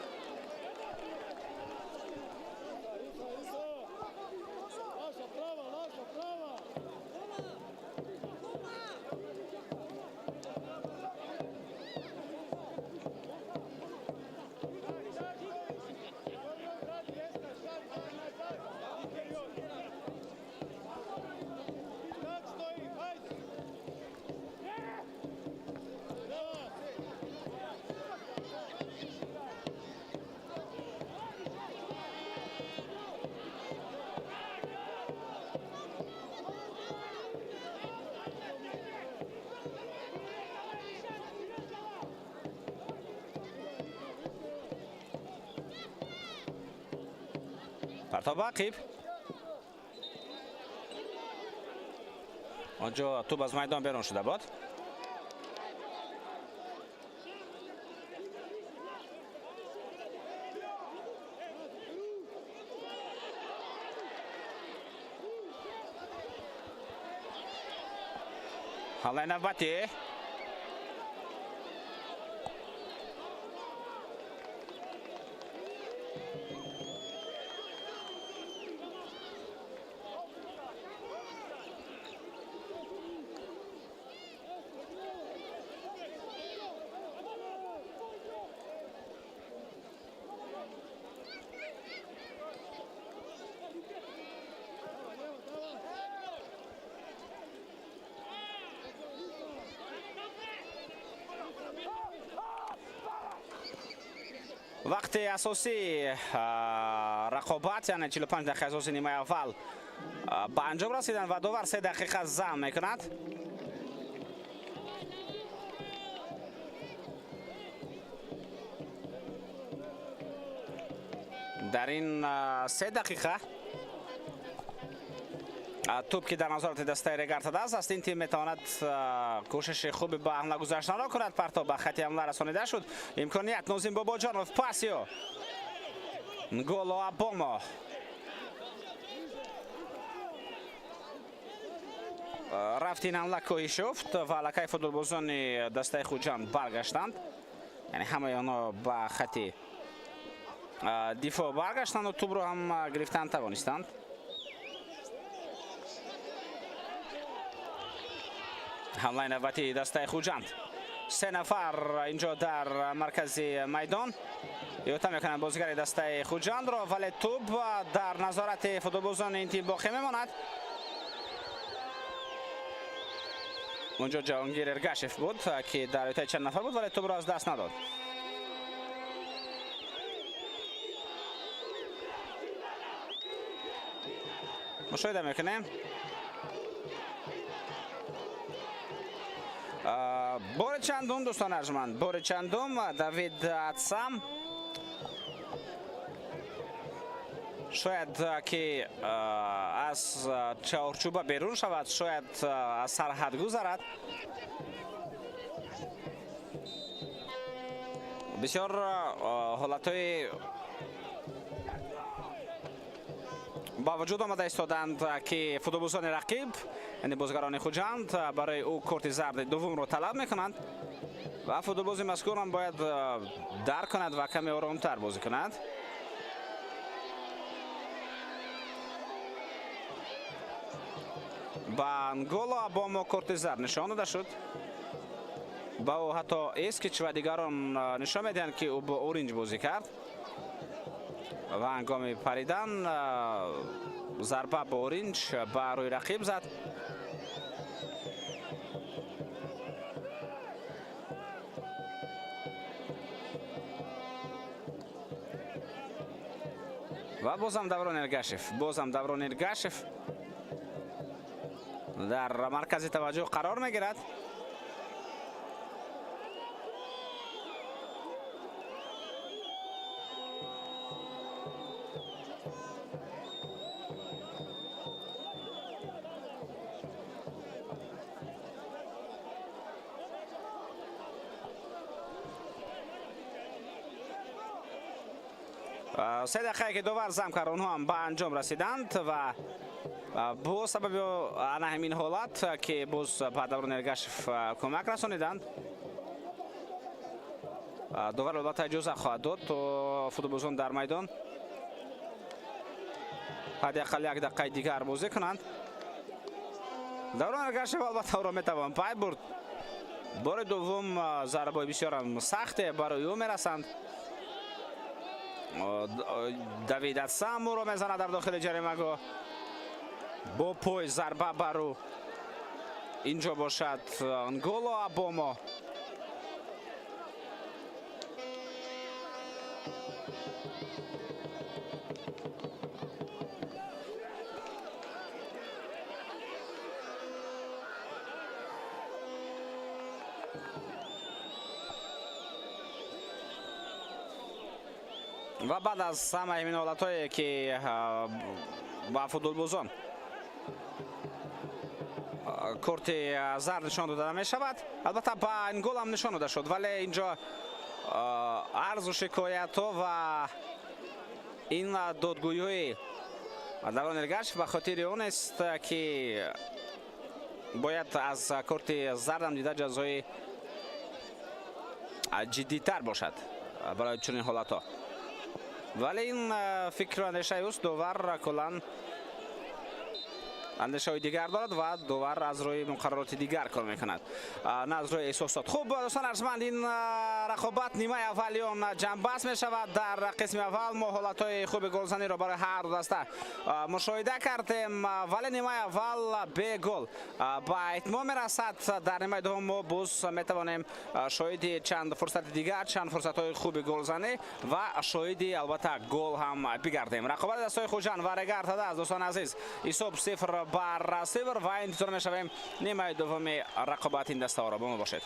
партоб Ақиб. онҷо тӯб аз майдон берун шуда буд. ҳолаи навбатӣ вақти асосии рақобат, яъне 45 дақиқа асоси нимаи аввал ба анҷом расидан ва довар 3 дақиқа зам мекунад. дар ин 3 дақиқа тӯб ки дар назорати дастаи Регартадас аст, ин тим метавонад кӯшиши хуби ба ҳамла гузаштанро кунад. Партоб ба хати ҳамла расонида шуд. имконият Нозим Бобоҷонов, пасиё Нголо Абомо, рафт ин ҳамла коҳӣ шуфт ва аллакай футболбозони дастаи Хуҷанд баргаштанд, яъне ҳамаи онҳо ба хати дифоъ баргаштанду тӯбро ҳам гирифтан тавонистанд. ҳамлаи навбати дастаи Хуҷанд. 3 нафар инҷо дар маркази майдон иҳота мекунанд бозигари дастаи Хуҷандро, вале тӯб дар назорати футболбозони ин тим боқӣ мемонад. онҷо Ҷаҳонгир Эргашев буд ки дар иҳотаи чанд нафар буд, вале тӯбро аз даст надод. мушоҳида мекунем бори чандум дӯстон арҷманд, бори чандум Давид Атсам шояд ки аз чаҳорчӯба берун шавад, шояд аз сарҳад гузарад. бисёр ҳолатҳои ба вуҷуд омада истоданд ки футболбозони рақиб, яъне бозигарони Хуҷанд, барои ӯ корти зарди дуввумро талаб мекунанд ва футболбози мазкур ҳам бояд дарк кунад ва каме оромтар бозӣ кунад. ба Нголо Абомо корти зард нишон дода шуд. ба ӯ ҳатто Эскич ва дигарон нишон медиҳанд ки ӯ бо оринҷ бозӣ кард ва ҳангоми паридан зарба бо оринҷ ба рӯи рақиб зад. ва бозам Даврон Эргашев дар маркази таваҷҷӯҳ қарор мегирад. се дақиқае ки довар зам кард онҳо ҳам ба анҷом расиданд ва бо сабаби ана ҳамин ҳолат ки боз ба Даврон Эргашев кӯмак расониданд, довар албатта иҷоза хоҳад дод то футболбозон дар майдон ҳадақал як дақиқаи дигар бозӣ кунанд. Даврон Эргашев албатта ӯро метавон пай бурд. бори дуввум зарбаҳои бисёрам сахте барои ӯ мерасанд. Давид Асам ӯро мезанад дар дохили ҷаримагоҳ. бо пой зарба бар ӯ. инҷо бошад Нголо Абомо. ва баъд аз ҳамаи ҳамин ҳолатҳое ки ба футболбозон корти зард нишон дода мешавад, албатта ба Нголо ҳам нишон дода шуд, вале инҷо арзу шикоятҳо ва ин додгӯиҳои Даврон Эргашев ба хотири он аст ки бояд аз корти зардам дида ҷазои ҷиддитар бошад барои чунин ҳолатҳо. вале ин фикру андешаи ӯст. довар куллан андешаҳои дигар дорад ва довар аз рӯи муқаррароти дигар кор мекунад, на аз рӯи эҳсосот. хуб дӯстон арзманд, ин рақобат нимаи аввалиён ҷамъбаст мешавад. дар қисми аввал мо ҳолатҳои хуби голзаниро барои ҳар ду даста мушоҳида кардем, вале нимаи аввал бе гол ба итмом мерасад. дар нимаи дуввум мо боз метавонем шоҳиди чанд фурсати дигар, чанд фурсатҳои хуби голзанӣ ва шоҳиди албатта гол ҳам бигардем. рақобати дастаҳои хуҷанд ва регартада аст дӯстон азиз. ҳисоб 0-0 ва интизор мешавем нимаи дуввуми рақобати ин дастаҳоро. бо мо бошед.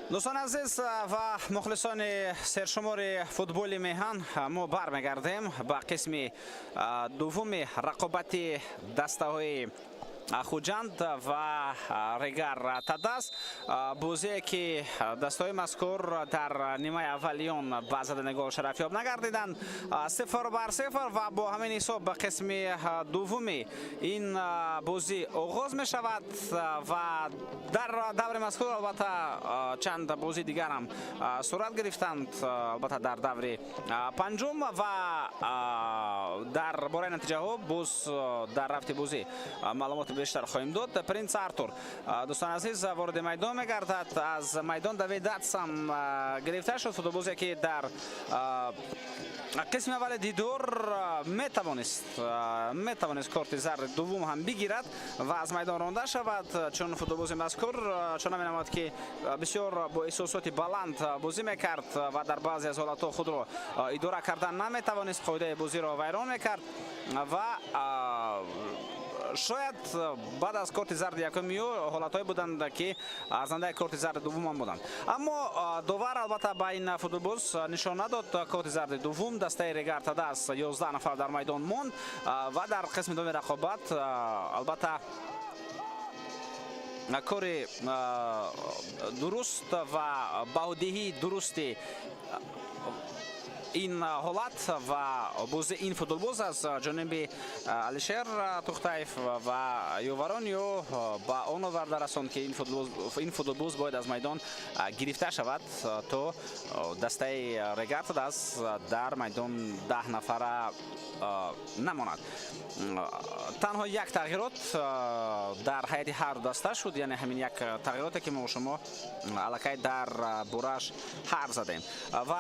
دوستان عزیز و مخلصان سرشمار فوتبال میهن، ما برمیگردیم به قسم دوم رقابت دسته‌های خوجند و ریگر تداس. بازی که دسته‌های مذکور در نیمه اولیون با زدن گل شرفیاب نگردیدند، 0-0 و با همین حساب به قسم دوم این بازی آغاز می شود و در دور مذکور البته چند بازی دیگر هم صورت گرفتند، البته در دور پنجم و در باره نتیجه ها باز در رفت بازی معلومات بیشتر خواهیم داد. پرنس ارتور دوستان عزیز وارد میدان میگردد. از میدان دوید دست هم گرفته شد. فوتبالی که در قسم اول دیدار میتوانست کارت زرد دوم هم بگیرد و از میدان رانده شود، چون فوتبالی مذکور چون نمود که بسیار با احساسات بلند بازی میکرد و در بعضی از حالات خود را اداره کردن نمیتوانست، قاعده بازی را ویران میکرد و شاید بعد از کارت زرد یکمیو حالت‌های بودند که ارزنده کارت زرد دوم هم بودند، اما داور البته با این فوتبالباز نشان نداد. کارت زرد دوم دسته ریگر تداس 11 نفر در میدان ماند و در قسم دوم رقابت البته کار درست و بهودهی درستی این حالت و بازی این فوتبالباز از جانب علیشیر توختایف و یوورانیو با آن آورده رساند که این فوتبالباز باید از میدان گرفته شود تا دسته ریگر تداس در میدان 10 نفره نماند. تنها یک تغییرات در هیئت هر دسته شد، یعنی همین یک تغییراتی که ما شما الکی در برش حرف زدیم و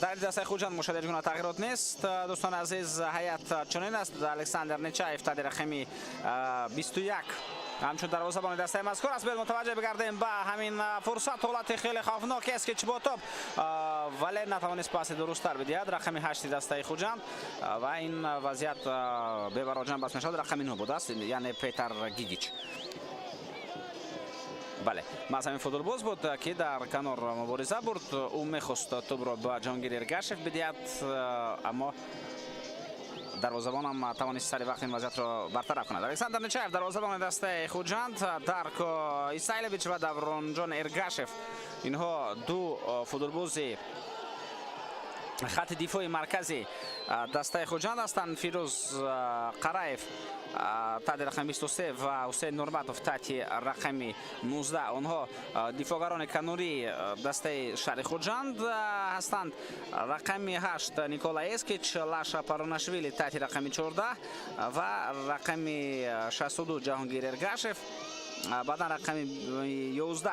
در دسته خوجند مشاهده گونه تغییرات نیست. دوستان عزیز هیئت چنین است: الکساندر نیچایف در رقم 21 همچون دروازه‌بان دسته مذکور است. باید متوجه بگردیم به همین فرصت، حالت خیلی خوفناکی است که با توپ ولی نتوانست پاس درست‌تر بدهد. رقم 8 دسته خوجند و این وضعیت به براجان بس می‌شود. رقم 9 بود است، یعنی پیتر گیگیچ. بله، از همین فوتبالباز بود که در کنار مبارزه برد. او می‌خواست توپ را به جهانگیر ارگاشف بدهد، اما دروازه‌بان هم توانست سری وقت این وضعیت را برطرف کند. الکساندر نیچایف دروازه‌بان دسته خوجند، دارکو ایسایلویچ و دورونجان ارگاشف، اینها دو فوتبالباز خط دفاعی مرکزی دسته خوجند هستند. فیروز قرایف تحت رقم 23 و حسین نورمتوف تحت رقم 19 آنها دفاعگران کناری دسته شهر خوجند هستند. رقم 8 نیکولای اسکیچ، لاشا پاروناشویلی تحت رقم 14 و رقم 62 جهانگیر ارگاشف. بعدا رقم 11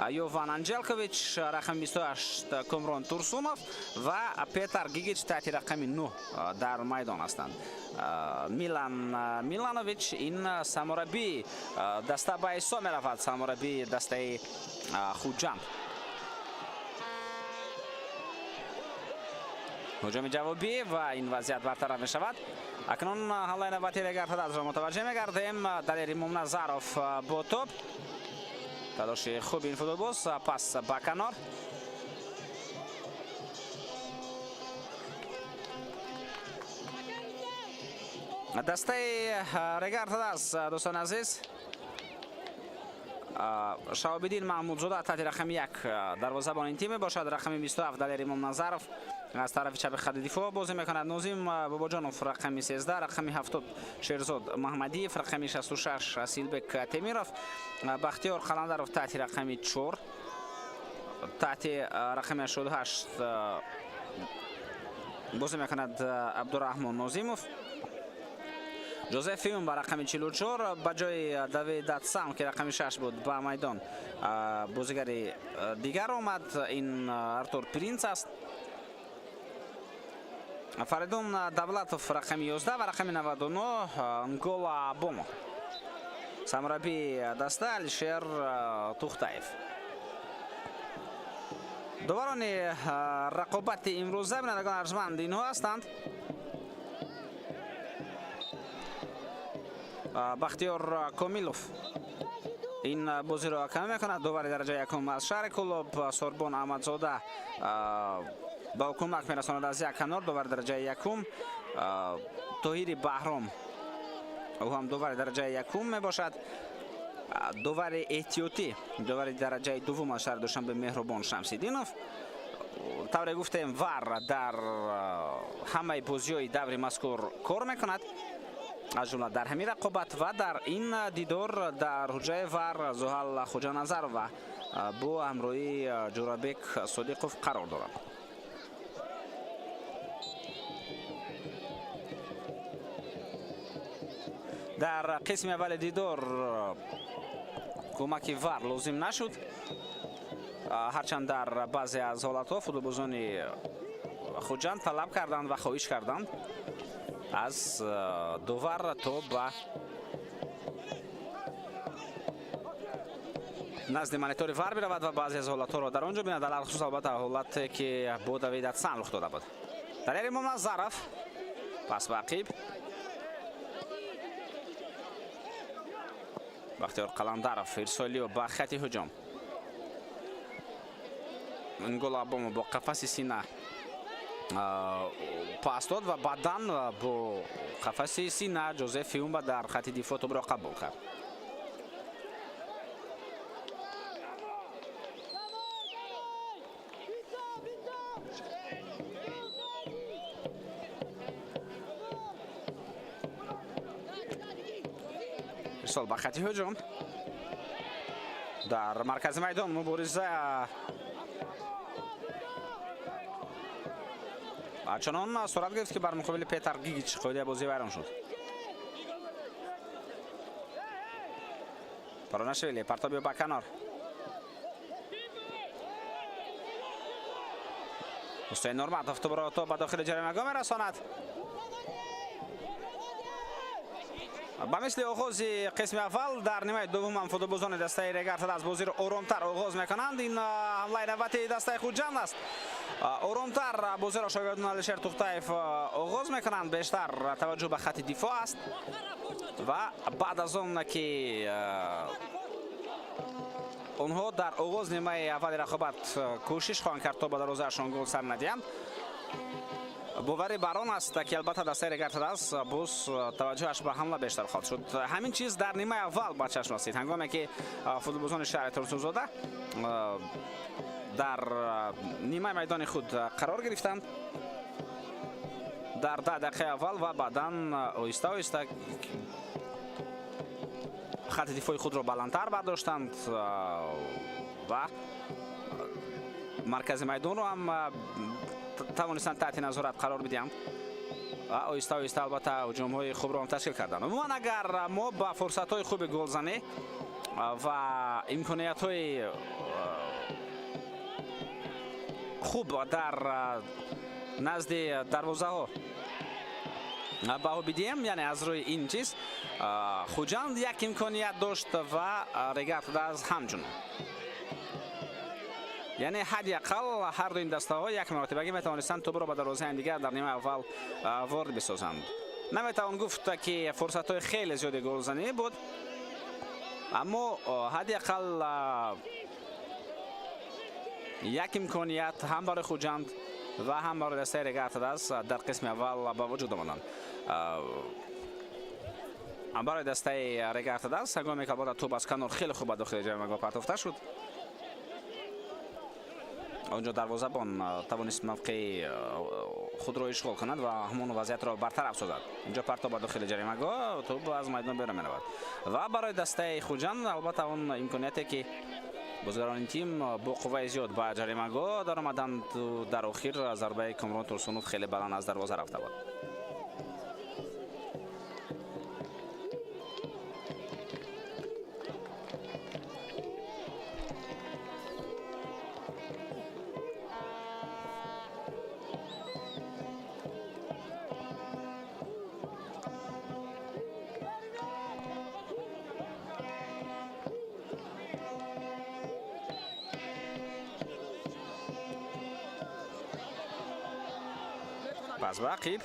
یووان انجلکوویچ، رقم 28 کامران تورسونوف و پیتر گیگیچ تحت رقم 9 در میدان هستند. میلان میلانوویچ این سرمربی دسته بایسا می رفت، سرمربی دسته خوجند. هجوم جوابی و این وضعیت برطرف می شود. اکنون حالا نوبت ریگر تداس را متوجه می گردیم. دلیر ممنظروف با توپ، تلاش خوب این فوتبالباز، پاس با کنار. دسته ریگر تداس دوستان عزیز شهاب‌الدین محمودزاده تحت رقم 1 دروازه‌بان این تیم باشد. رقم 27 دلیر ممنظروف از طرف چپ خط دفاع بازی میکند. نازیم باباجانوف رقم 13، رقم 70 شیرزاد محمدیف، رقم 66 اسیلبک تیمیروف، بختیار قلندروف تحت رقم 4، تحت رقم 88 بازی میکند عبدالرحمن نازیموف. جوزفیون با رقم 44 با جای دوید داتسام که رقم 6 بود با میدان بازیگر دیگر آمد. این ارتور پرینس است. فریدون دولتوف رقم 11 و رقم 99 نگولا بومو، سرمربی دسته علیشیر توختایف. دوران رقابت امروزه بینندگان ارجمند اینها هستند: بختیار کامیلوف این بازی را کم میکند. داور درجه یکم از شهر کلوب سوربون احمدزاده با کمک میرساند از یک کنار. داور درجه یکم طاهری بهرام او هم داور درجه یکم میباشد. داور احتیاطی داور درجه دوم از شهر دوشنبه مهربان شمس‌الدینов. طوری گفتیم وار در همه بازی‌های دور مذکور کار میکند، از جمله در همین رقابت و در این دیدار در حجره وار زحل خوجانظرova با همراهی جورابک صادقov قرار دارد. در قسم اول دیدار کمک وار لازم نشد، هرچند در بعضی از حالت‌ها فوتبالبازان خوجان طلب کردند و خواهش کردند از داور تا به نزد مانیتور وار برود و بعضی از حالت‌ها را در آنجا بیند، در خصوص البته حالتی که با دوید حسن رخ داده بود. در امام نظرов پس به عقب بختیار قلندرов ارسالی به خط هجوم. انگول ابام با قفس سینه پاس داد و بعداً با قفس سینه جوزف یومبا در خط دفاع توپ را قبول کرد. ارسال به خط هجوم در مرکز میدان مبارزه چنان صورت گرفت که بر مقابل پیتر گیگیچ قاعده بازی ویران شد. پاراناشویلی پرتاب به کنار. حسین نورمتوف توپ را به داخل جریمه میرساند. با مثل آغاز قسم اول در نیمه دوم هم فوتبالبازان دسته رگرتد از بازی را آرامتر آغاز میکنند. این حمله نوبتی دسته خوجان است. آرامتر بازی را شاگردان علیشیر توختایف آغاز میکنند، بیشتر توجه به خط دفاع است و بعد از آن که آنها در آغاز نیمه اول رقابت کوشش خواهند کرد تا به دروازه‌شان گل سر ندهند. باوری بران است که البته دسته رگرتد است باز توجهش به حمله بیشتر خواهد شد. همین چیز در نیمه اول به چشم رسید هنگامی که فوتبالبازان شهر ترسوزاده در نیمه میدان خود قرار گرفتند در 10 دقیقه اول و بعدا آهسته آهسته خط دفاعی خود را بلندتر برداشتند و مرکز میدان را هم توانستند تحت نظارت قرار بدهند و آهسته آهسته البته هجوم‌های خوب را هم تشکیل کردند. عموما اگر ما با فرصت‌های خوب گلزنی و امکانیت‌های خوب در نزد دروازه ها بها بدیم، یعنی از روی این چیز خوجان یک امکانیت داشت و رگرتد از همچون، یعنی حداقل هر دو این دسته ها یک مرتبه میتوانستند توپ را به دروازه دیگر در نیمه اول وارد بسازند. نمیتوان گفت که فرصت های خیلی زیاد گلزنی بود، اما حداقل یک امکانیت هم برای خوجان و هم برای دسته رگرتد است در قسم اول با وجود آمدند. برای دسته رگرتد است هنگامی که البته توپ از کنار خیلی خوب داخل جریمه پرتافته شد، اونجا دروازه‌بان توانست موقع خود را اشغال کند و همان وضعیت را برطرف سازد. اینجا پرتاب به داخل جریمه توپ از میدان بیرون می‌رود و برای دسته خوجان البته اون امکانیتی که بازیکنان این تیم با قوه زیاد با جریمه در آمدند در آخر ضربه کامران ترسونوف خیلی بلند از دروازه رفته بود. پس به عقب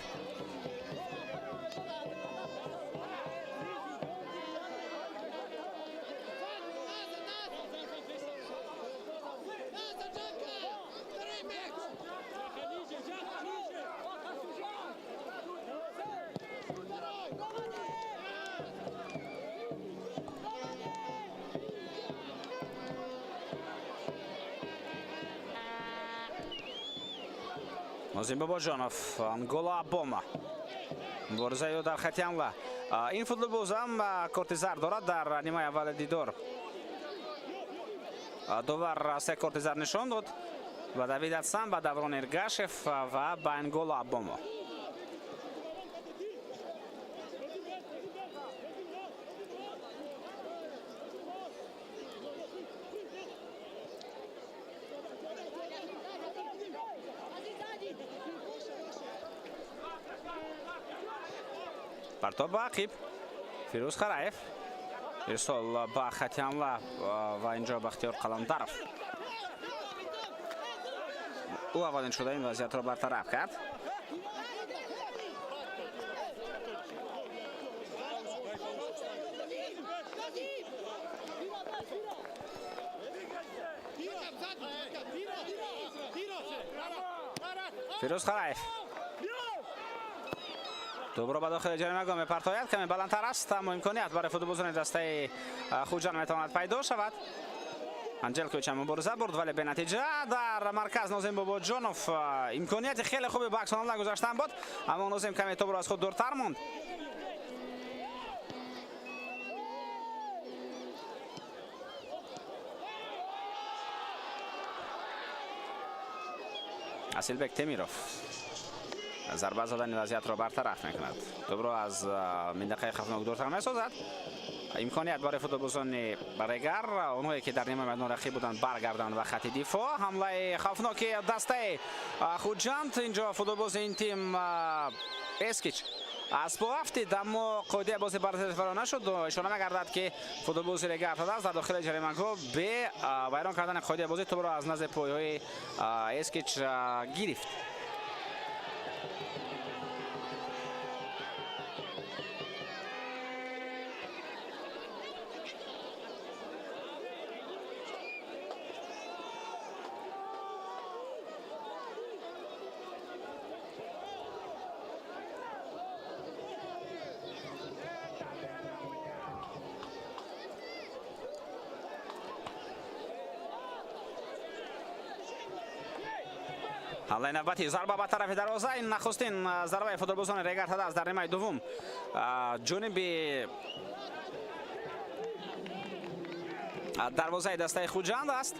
نازم باباجانов Ангола Абома муборизаи дар хати ҳамла. ин футболбоз ҳам корти зард дорад дар нимаи аввали дидор. довар се корти зард нишон дод ба Давид Атсан, ба Даврон Эргашев ва ба Ангола Абома. партоб ба ақиб. Фирӯз Хараев ирсол ба хати ҳамла ва инҷо ба ихтиёр Қаламдаров. ӯ аввалин шуда ин вазиятро бартараф кард. Фирӯз Хараев добро ба дохили ҷаримагоҳ мепартояд. каме баландтар аст, аммо имконият барои футболбозони дастаи Хуҷанд метавонад пайдо шавад. Анҷелкович ҳам мубориза бурд, вале бенатиҷа. дар марказ Нозим Бобоҷонов имконияти хеле хуби ба аксҳамла гузаштан буд, аммо Нозим каме тобро аз худ дуртар монд. Асилбек Темиров зарба задани вазиятро бартараф мекунад. добро аз минтақаи хафнок дуртар месозад. имконият барои футболбозони Регар, онҳое ки дар нима майдон рақиб буданд, баргарданд ба хати дифоъ. ҳамлаи хафноки дастаи Хуҷанд. инҷо футболбози ин тим Эскич аз по афтид, аммо қоидаи бози барзафаро нашуд. ишора мегардад ки футболбози Регар тадаст дар дохили ҷаримагоҳ бе вайрон кардани қоидаи бози тӯбро аз назди пойҳои Эскич гирифт. ҳамлаи навбатӣ зарба ба тарафи дарвоза. ин нахустин зарбаи футболбозони Регар тадаст дар нимаи дуввум. ҷониби дарвозаи дастаи Хуҷанд аст.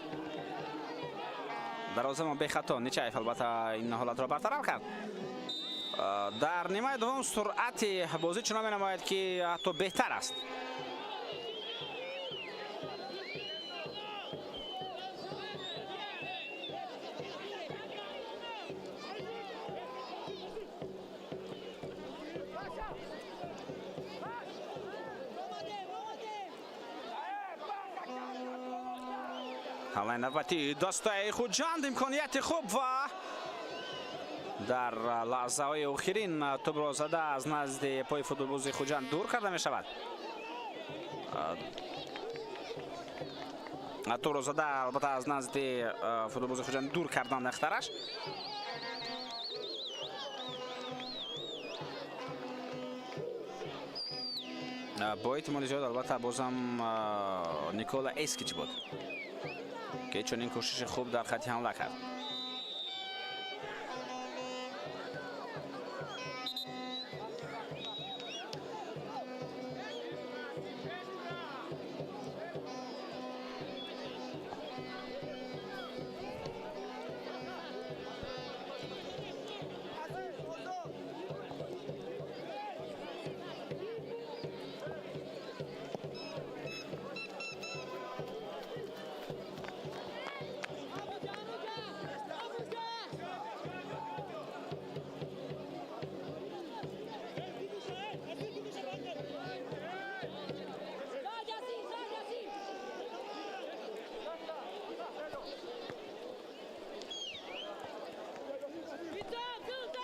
дарвозамо бехато. Ничаев албатта ин ҳолатро бартарав кард. дар нимаи дуввум суръати бозӣ чунон менамояд ки ҳатто беҳтар аст. ҳамлаи навбатӣ дастаи Хуҷанд, имконияти хуб ва дар лаҳзаҳои охирин тӯбро зада аз назди пои футболбози Хуҷанд дур карда мешавад. тӯбро зада албатта аз назди футболбози Хуҷанд дур кардан нехтараш. бо эҳтимоли зиёд албатта бозам Никола Эскич буд ки чунин кӯшиши хуб дар хати ҳамла кард.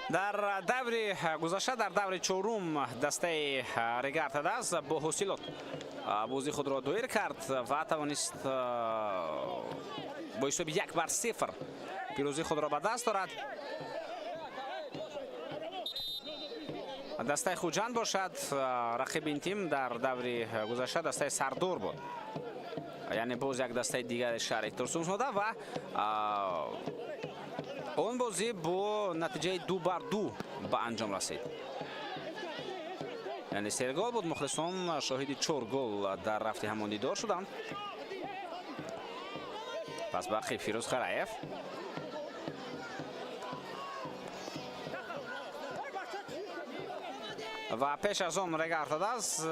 дар даври гузашта, дар даври чорум дастаи Регар тадаст бо ҳосилот бозии худро доир кард ва тавонист бо ҳисоби 1-0 пирӯзии худро ба даст дорад. дастаи Хуҷанд бошад рақиби ин тим дар даври гузашта дастаи Сардор буд, яъне боз як дастаи дигари шаҳри Турсунзода ва اون بازی با نتیجه 2-2 به انجام رسید. یعنی 3 گل بود. مخلصان شاهد 4 گل در رفته همان دیدار شدند. پس باقی فیروز خرایف و پیش از اون رگارتاداس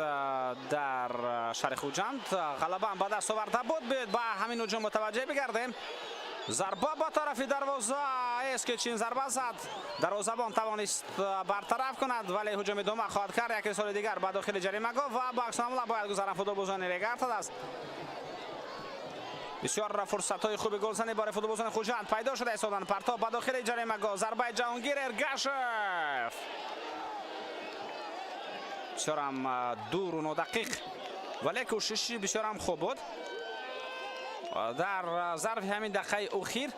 در شهر خوجند غالبا به دست آورده بود. به همین هجوم متوجه بگردیم. ضربه با طرف دروازه است که چین ضربه زد. دروازه‌بان توانست برطرف کند ولی هجوم دوم خواهد کرد. یک سال دیگر به داخل جریمه گاه و باکس حمله باید گذارن فوتبالبازان رگارتاداس. بسیار فرصت‌های خوب گلزنی برای فوتبالبازان خوجند پیدا شده است. پرتاب به داخل جریمه گاه. ضربه جهانگیر ارگاشف بسیار هم دور و دقیق ولی کوششی بسیار هم خوب بود. در ظرف همین دقیقه اخیر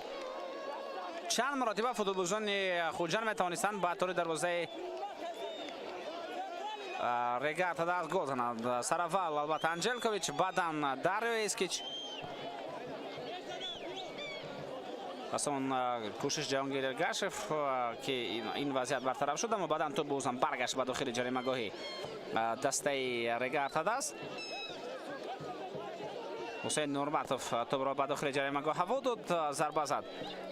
چند مرتبه فوتبالبازان خوجند میتوانستند به طور دروازه رگارتاداس گل زنند. سر اول البته انجلکوویچ، بعدا داریو اسکیچ. پس اون کوشش جهانگیر ارگاشف که این وضعیت برطرف شد اما بعدا تو بازم برگشت به داخل جریمه گاهی دسته رگارتاداس. حسین نورمتوف توپ را به داخل جریمه گاه هوا داد. ضربه زد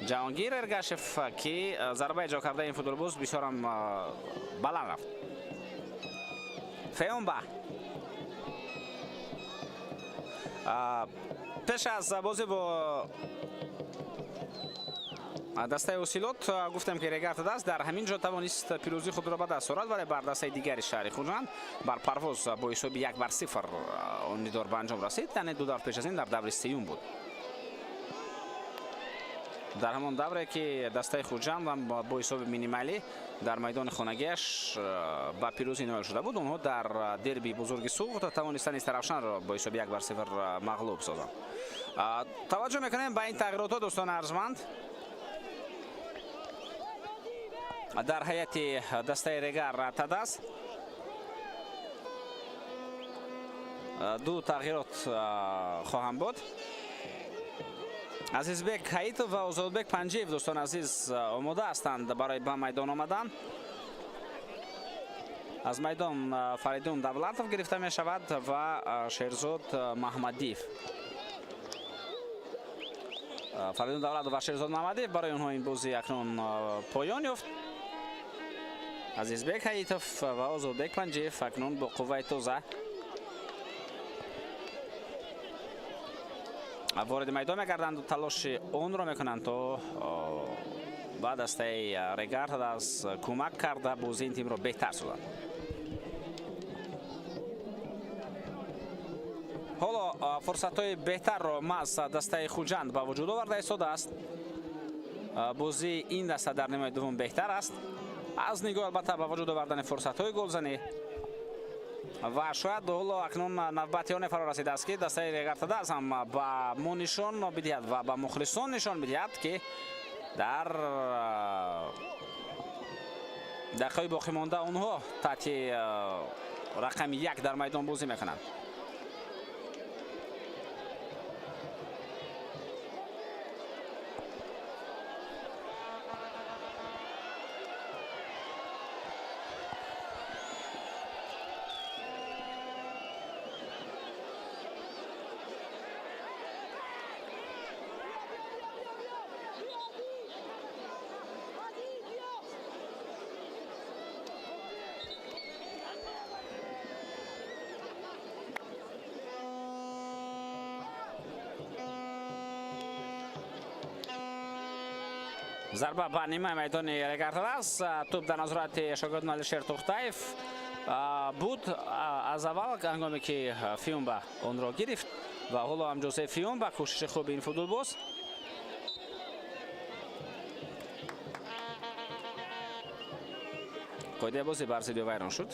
جهانگیر ارگاشف که ضربه جا کرده این فوتبالباز بسیار هم بلند رفت. فیومبا پیش از بازی با دسته اوسیلوت گفتم که رگارتاداس در همین جا توانست پیروزی خود را به دست آورد ولی بر دسته دیگری شهر خوجند بر پرواز با حساب 1-0 اون دیدار به انجام رسید. یعنی 2 دور پیش از این در دور سیوم بود. در همان دوره که دسته خوجند هم با حساب مینیمالی در میدان خانگیش با پیروزی نایل شده بود. اونها در دربی بزرگ سوخت توانستن استرافشان را با حساب 1-0 مغلوب سازند. توجه میکنیم به این تغییرات دوستان ارجمند. در هیئت دسته رگارتاداس 2 تغییرات خواهم بود. عزیزبک حییتوف و آزادبک پنجیف دوستان عزیز آماده هستند برای به میدان آمدن. از میدان فریدون دولتوف گرفته می شود و شیرزاد محمدیف. فریدون دولتوف و شیرزاد محمدیف برای اونها این بازی اکنون پایان یافت. عزیزبک حییتوف و آزادبک پنجیف اکنون با قوه تازه وارد میدان میگردند و تلاش اون را میکنند تا بعد دسته رگارتاداس کمک کرده بازی این تیم را بهتر سازند. حالا فرصت های بهتر را ماز دسته خوجند به وجود آورده ایستاده است. بازی این دسته در نیمه دوم بهتر است از نگاه البته به وجود آوردن فرصت های گلزنی و شاید حالا اکنون نوبت آن فرا رسیده است که دسته رگارتاداس هم با ما نشان بدهد و با مخلصان نشان بدهد که در دقیقه باقی مانده اونها تحت رقم 1 در میدان بازی میکنند. ضربه به نیمه میدان رگارتاداس. توپ در نظارت شاگردان الشیر توختایف بود از اول هنگامی که فیومبا اون را گرفت و حالا هم جوزف فیومبا کوشش خوب این فوتبالباز. قاعده بازی بر ضد ویران شد.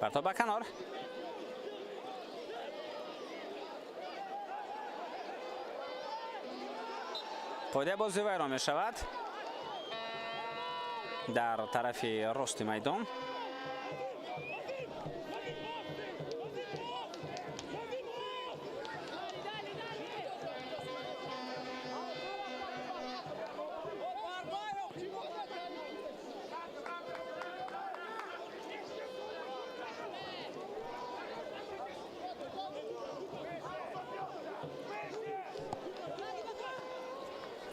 партоб ба канор. қоидаи бозӣ вайрон мешавад дар тарафи рости майдон.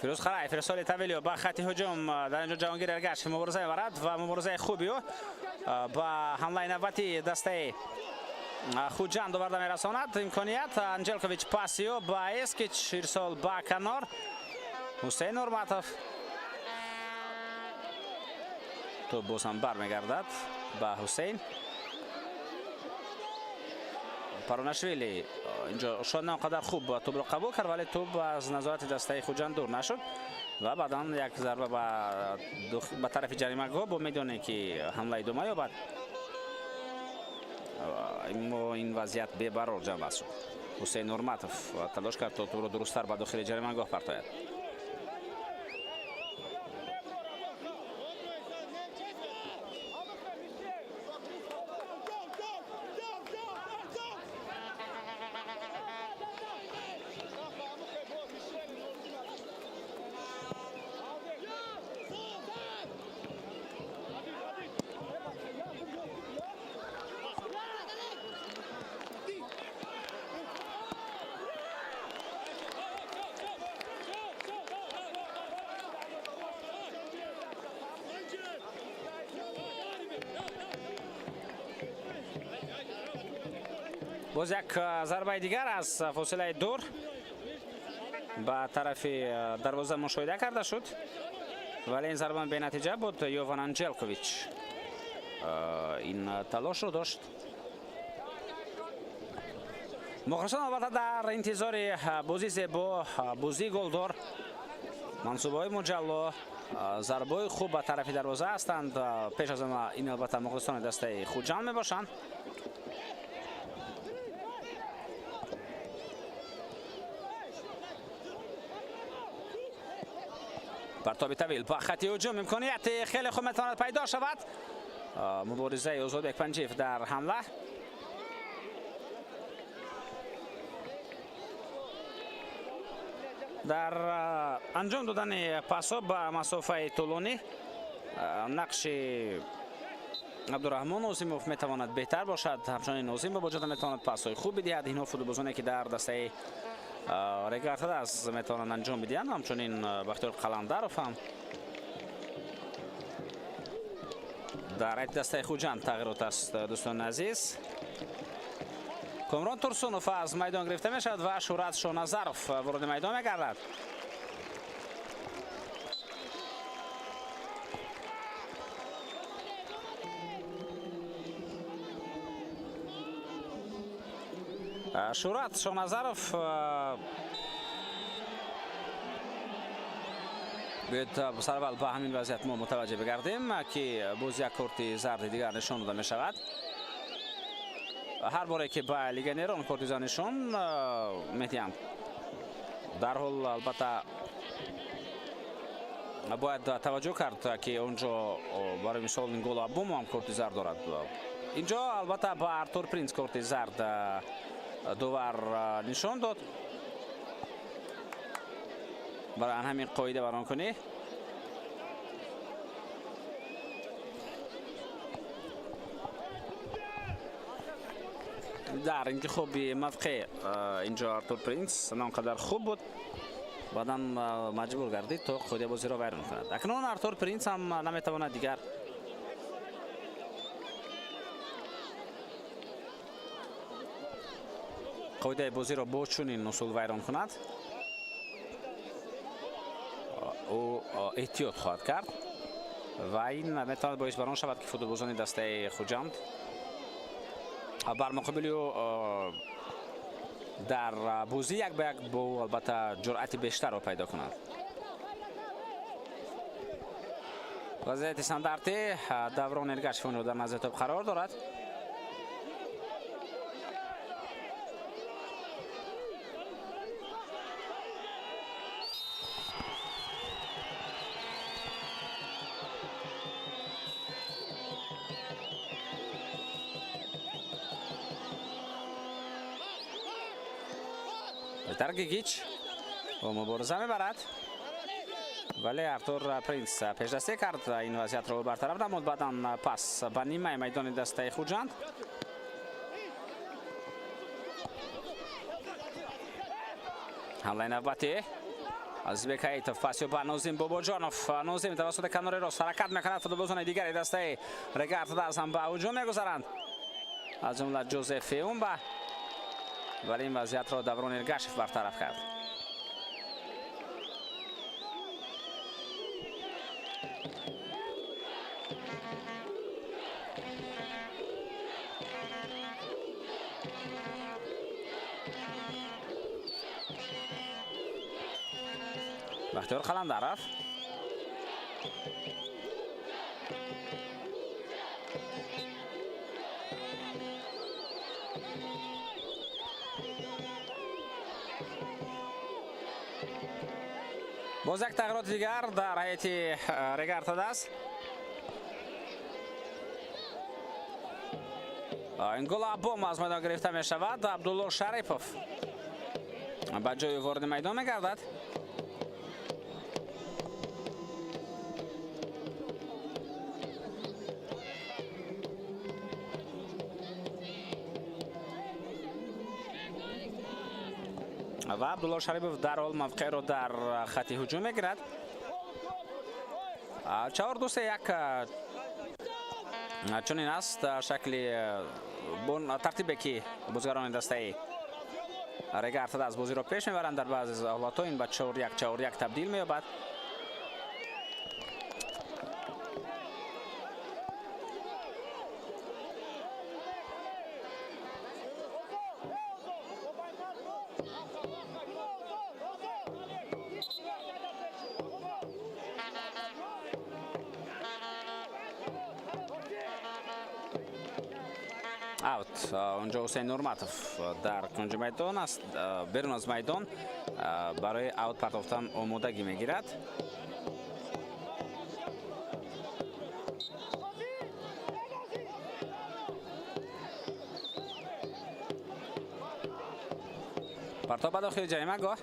فیروز خرای فرستاده تولیو با خط هجوم در اینجا جهانگیر ارگشت مبارزه می‌برد و مبارزه خوبی با حمله نوبتی دسته خوجند آورده می‌رساند. امکانیت انجلکوویچ پاسیو با اسکیچ ارسال با کنار حسین نورماتوف تو باز هم برمیگردد با حسین پاروناشویلی. اینجا شاید نه قدر خوب توپ رو قبول کرد ولی توپ از نظارت دسته خوجند دور نشد و بعدا یک ضربه به طرف جریمه گاه با میدونه که حمله دوم یابد. این وضعیت بی‌قرار جمع شد. حسین نورماتوف تلاش کرد تا توپ رو درست‌تر به داخل جریمه گاه پرتاید. باز یک ضربه دیگر از فاصله دور به طرف دروازه مشاهده کرده شد ولی این ضربه به نتیجه بود. یوان انجلکوویچ این تلاش رو داشت. مخلصان البته در انتظار بازی زیبا، بازی گلدار، منصوبهای مجلو، ضربه خوب به طرف دروازه هستند. پیش از این البته مخلصان دسته خوجند می باشند. پرتاب طویل با خط هجوم امکانیت خیلی خوب میتواند پیدا شود. مبارزه ازودبک پنجیف در حمله. در انجام دادن پاس‌ها به مسافه طولانی نقش عبدالرحمن نازیموف میتواند بهتر باشد. همچنین نازیم با وجود میتواند پاس‌های خوب بدهد. اینها فوتبالبازانی که در دسته رگارتد است میتوانند انجام بدهند. همچنین بختیار قلندرов هم در دسته خوجند تغییرات است. دوستان عزیز، کامران ترسونوف از میدان گرفته میشد و شورت شونازروف وارد میدان میگردد. شورت شونازروف باید سرول به همین وضعیت ما متوجه بگردیم که باز یک کارت زرد دیگر نشان داده می شود. هر باره که به لیگنران کارت زرد نشان میدهند. در حال البته باید توجه کرد که اونجا برای مثال این گل ابوم هم کارت زرد دارد. اینجا البته با ارتور پرینس کارت زرد دوبار نشان داد. برای همین قاعده بران کنی. در انتخاب موقع اینجا ارتور پرینس نانقدر خوب بود، بعدا مجبور گردید تا قاعده بازی را ویران کند. اکنون ارتور پرینس هم نمیتواند دیگر قاعده بازی را با چنین اصول ویران کند. او احتیاط خواهد کرد و این میتواند باعث بران شود که فوتبالبازان دسته خوجند بر مقابل در بازی یک به یک با البته جرأت بیشتر را پیدا کنند. وضعیت استانداردی دوران ارگشفون را در نزد توپ قرار دارد. Петр Гигич با مبارزه میبرد ولی ارتور پرینس پیشدستی کرد این وضعیت رو برطرف نمود. بعداً پس به نیمه میدان دسته خوجند. حمله نوبتی از بیکایتوف پاسی به نوزیم باباجانوف. نوزیم توسط کنار راست حرکت میکند. فوتبالبازان دیگری دسته رگارد داز هم به هجوم میگذارند از جمله جوزف اومبا ولی این وضعیت را دوران ارگاشف برطرف کرد. بختیار قلندرов باز یک تغییرات دیگر در هیئت رگارد است. این گل بم از میدان گرفته می شود. عبدالله شریفوف به جای وارد میدان می گردد. و عبدالله شریفوف در حال موقع را در خط هجوم میگیرد. 4-2-3-1 چنین است شکل ترتیبی که بازیگران دسته رگارد از بازی را پیش میبرند. در بعضی از حالات این به 4-1 تبدیل مییابد. اوت. اونجا حسین نورمتوف در کنج میدان است. بیرون از میدان برای اوت پرتافتن آمادگی میگیرد. پرتاب به داخل جریمه گاه.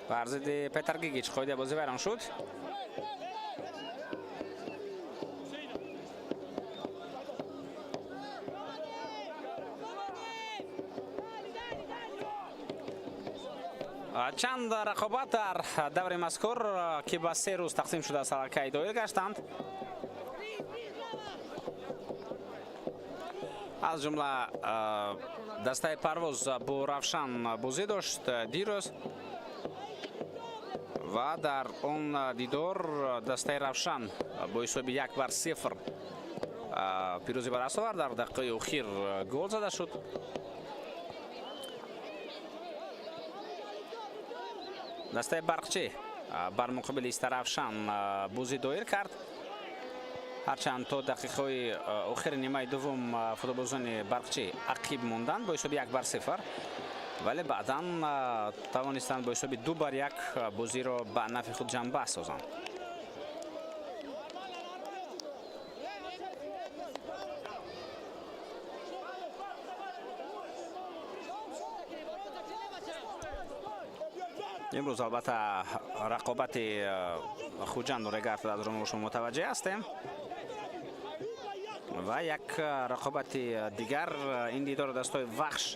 بر ضد پتر گیگیچ خواهد بازی ویران شد. چند رقابت در دور مذکور که به 3 روز تقسیم شده از حلقه دویل گشتند. از جمله دسته پرواز با رفشان بازی داشت دیروز و در اون دیدار دسته رفشان با حساب 1-0 پیروزی به دست آورد. در دقیقه اخیر گل زده شد. دسته برقچی بر مقابل است رفشان بازی دایر کرد. هرچند تا دقیقه اخیر نیمه دوم فوتبالبازان برقچی عقب موندند با حساب 1-0 ولی بعدا توانستند با حساب 2-1 بازی را به نفع خود جنبه سازند. امروز البته رقابت خوجند و رگارد از رو شما متوجه هستیم و یک رقابت دیگر این دیدار دستای وخش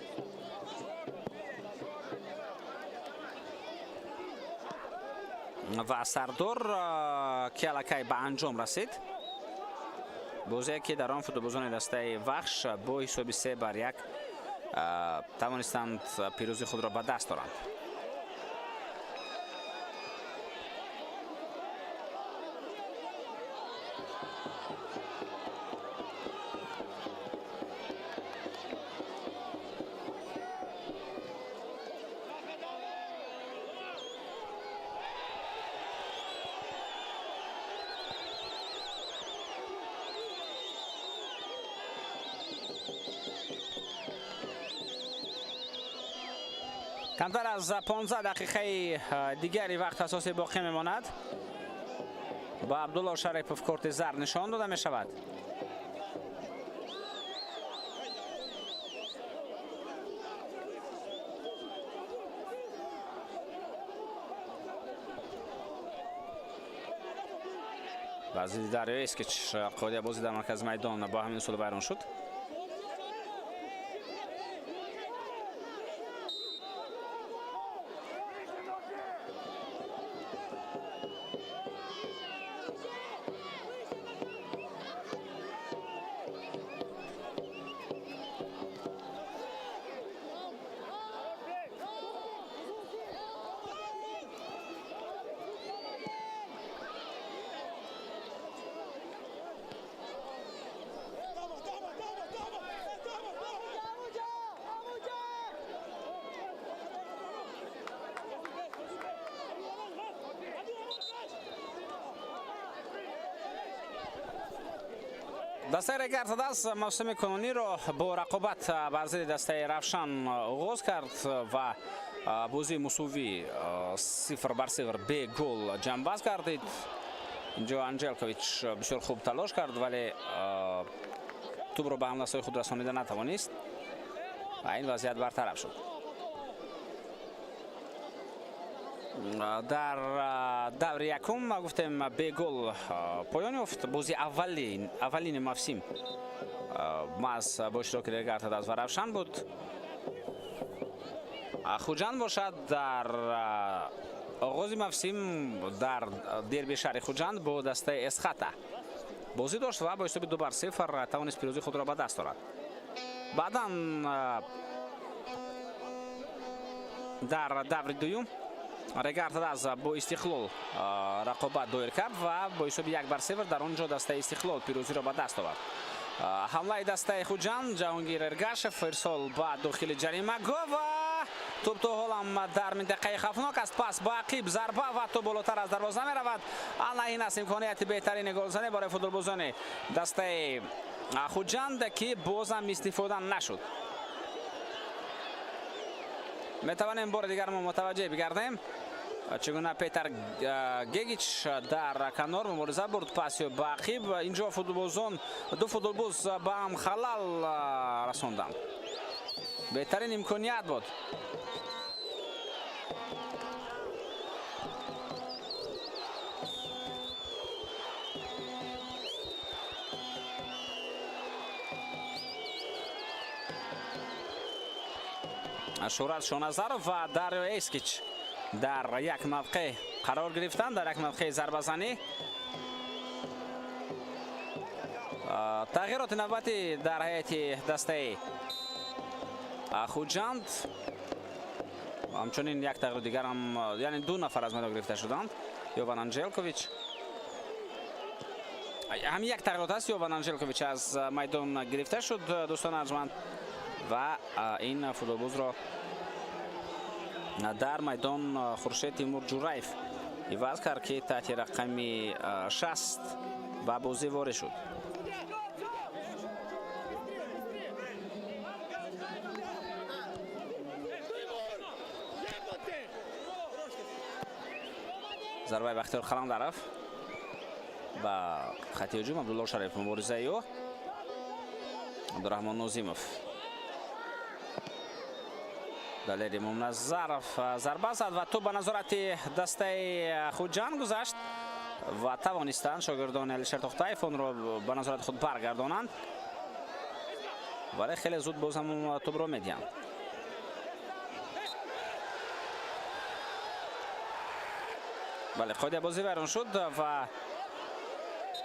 و سردار که الکی به انجام رسید. بازی که در آن فوتبالبازان دسته وخش با حساب 3-1 توانستند پیروزی خود را به دست آورند. کمتر از 15 دقیقه دیگری وقت اساسی باقی میماند. با عبدالله شریفوف کارت زرد نشان داده می شود. وزیر دریایی است که قاعده بازی در مرکز میدان با همین اصول ویران شد. دسته رگرد دست موسم کنونی را با رقابت بر ضد دسته روشن آغاز کرد و بازی مساوی 0-0 به گل جنببست گردید. اینجا انجلکوویچ بسیار خوب تلاش کرد ولی توپ را به حمله خود رسانیده نتوانست و این وضعیت برطرف شد. در دور یکم ما گفتیم به گل پایان یافت. بازی اولین موسم محض با اشتراک رگرد دست و روشن بود. خوجند باشد در آغاز موسم در دربی شهر خوجند با دسته اسخطه بازی داشت و با حساب 2-0 توانست پیروزی خود را به دست آورد. بعدا در دور دوم رگرد دست با استقلال رقابت دایر کرد و با حساب 1-0 در آنجا دسته استقلال پیروزی را به دست آورد. حمله دسته خوجند جهانگیر ارگاشف ارسال به داخل جریمه گل و توپ تا حال هم در منطقه خطرناک است. پس با عقیب ضربه و توپ بالاتر از دروازه می رود. الان این است امکانیت بهترین گلزنی برای فوتبالبازان دسته خوجند که باز هم استفاده نشد. می توانیم بار دیگر ما متوجه بگردیم چگونه پیتر گیگیچ در کنار مبارزه برد. پس با عقیب اینجا فوتبالبازان دو فوتبالباز با هم خلل رساندند. بهترین امکانیت بود. شورت شونازارov و داریو اسکیچ در یک موقع قرار گرفتند. در یک موقع ضربه زنی. تغییرات نوبتی در هیئت دسته خوجند. همچنین یک تغییر دیگر هم یعنی دو نفر از میدان گرفته شدند. یوان انجلکوویچ هم یک تغییرات است. یوان انجلکوویچ از میدان گرفته شد دوستان ارجمند و این فوتبالباز را در میدان خورشید تیمور جورایف عوض کرد که تحت رقم 60 به بازی وارد شد. ضربه بختیار خلند رفت با خط هجوم عبدالله شریف مبارزه او عبدالرحمن نازیموف دلیری منظرف ضربه زد و توپ به نظارت دسته خوجند گذشت و توانستند شاگردان الشر تختایف آن را به نظارت خود برگردانند ولی خیلی زود باز هم توپ را میدهند. بله قاعده بازی ویران شد و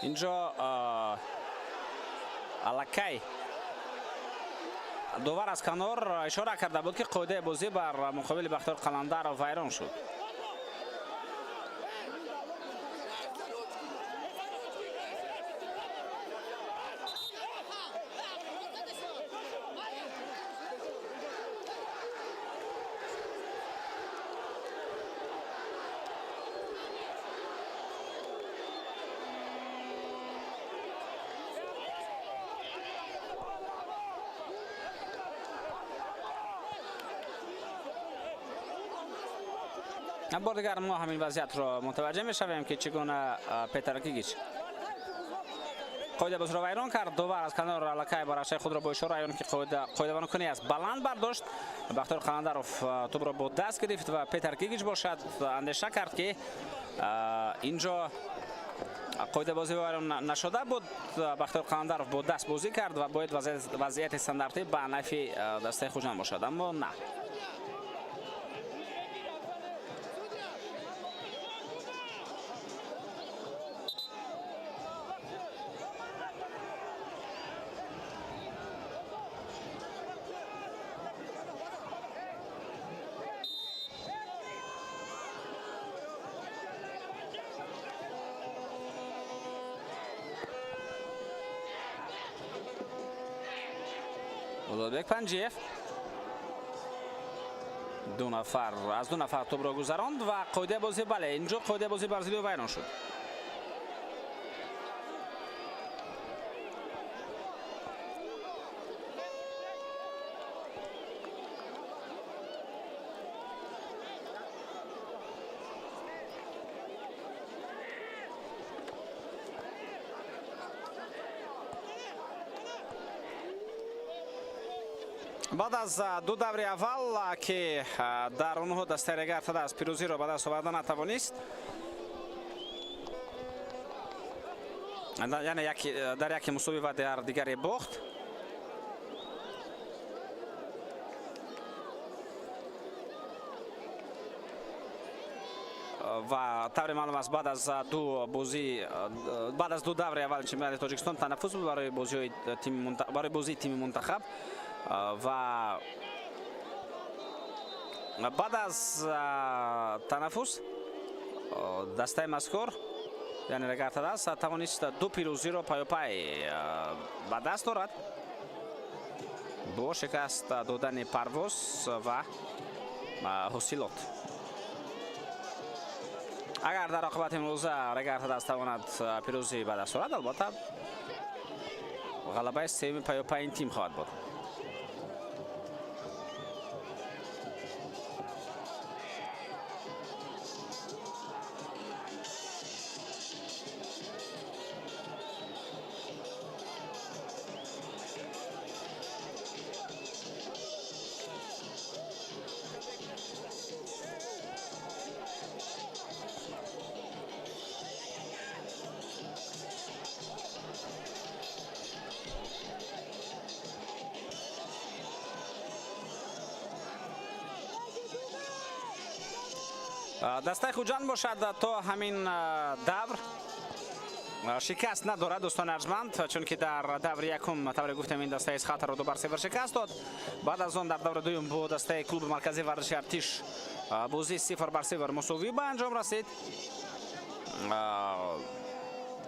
اینجا الکی دوباره از کنار اشاره کرده بود که قاعده بازی بر مقابل بختیار قلندر ویران شد. بار دیگر ما همین وضعیت را متوجه میشویم که چگونه پیتر گیگیچ قاعده بازی را ویران کرد. دوبار از کنار الکای بارش خود را با اشاره ایون که قاعده بانکنی است بلند برداشت. بختیار قلندروف توپ را با دست گرفت و پیتر گیگیچ باشد اندیشه کرد که اینجا قاعده بازی ویران نشده بود. بختیار قلندروف با دست بازی کرد و باید وضعیت استانداردی به نفع دسته خوجان باشد، اما نه. ولودبک پنجیف از دو نفر توپ را گذراند و قاعده بازی بله اینجا قاعده بازی برزیلی ویران شد. بعد از دو دوره اول که در اونها دسته رگر شده از پیروزی را به دست آوردن نتوانست، یعنی در یک مساوی و در دیگری باخت. و طور معلوم است بعد از دو دوره اول چمپیونات تاجیکستان تنفس بود برای بازی تیم منتخب و بعد از تنفس دسته مذکور یعنی رگرت دست توانست دو پیروزی را پای به دست آورد با شکست دادن پرواز و حاصلات. اگر در عاقبت امروز رگرت دست تواند پیروزی به دست آورد، البته غلبه سوم پای این تیم خواهد بود. دسته خوجان باشد تا همین دور شکست ندارد دوستان ارجمند، چون که در دور یکم طور گفتم این دسته اسخاطر را 2-0 شکست داد. بعد از آن در دور دوم با دسته کلوب مرکزی ورزشی ارتش بازی 0-0 مساوی به انجام رسید.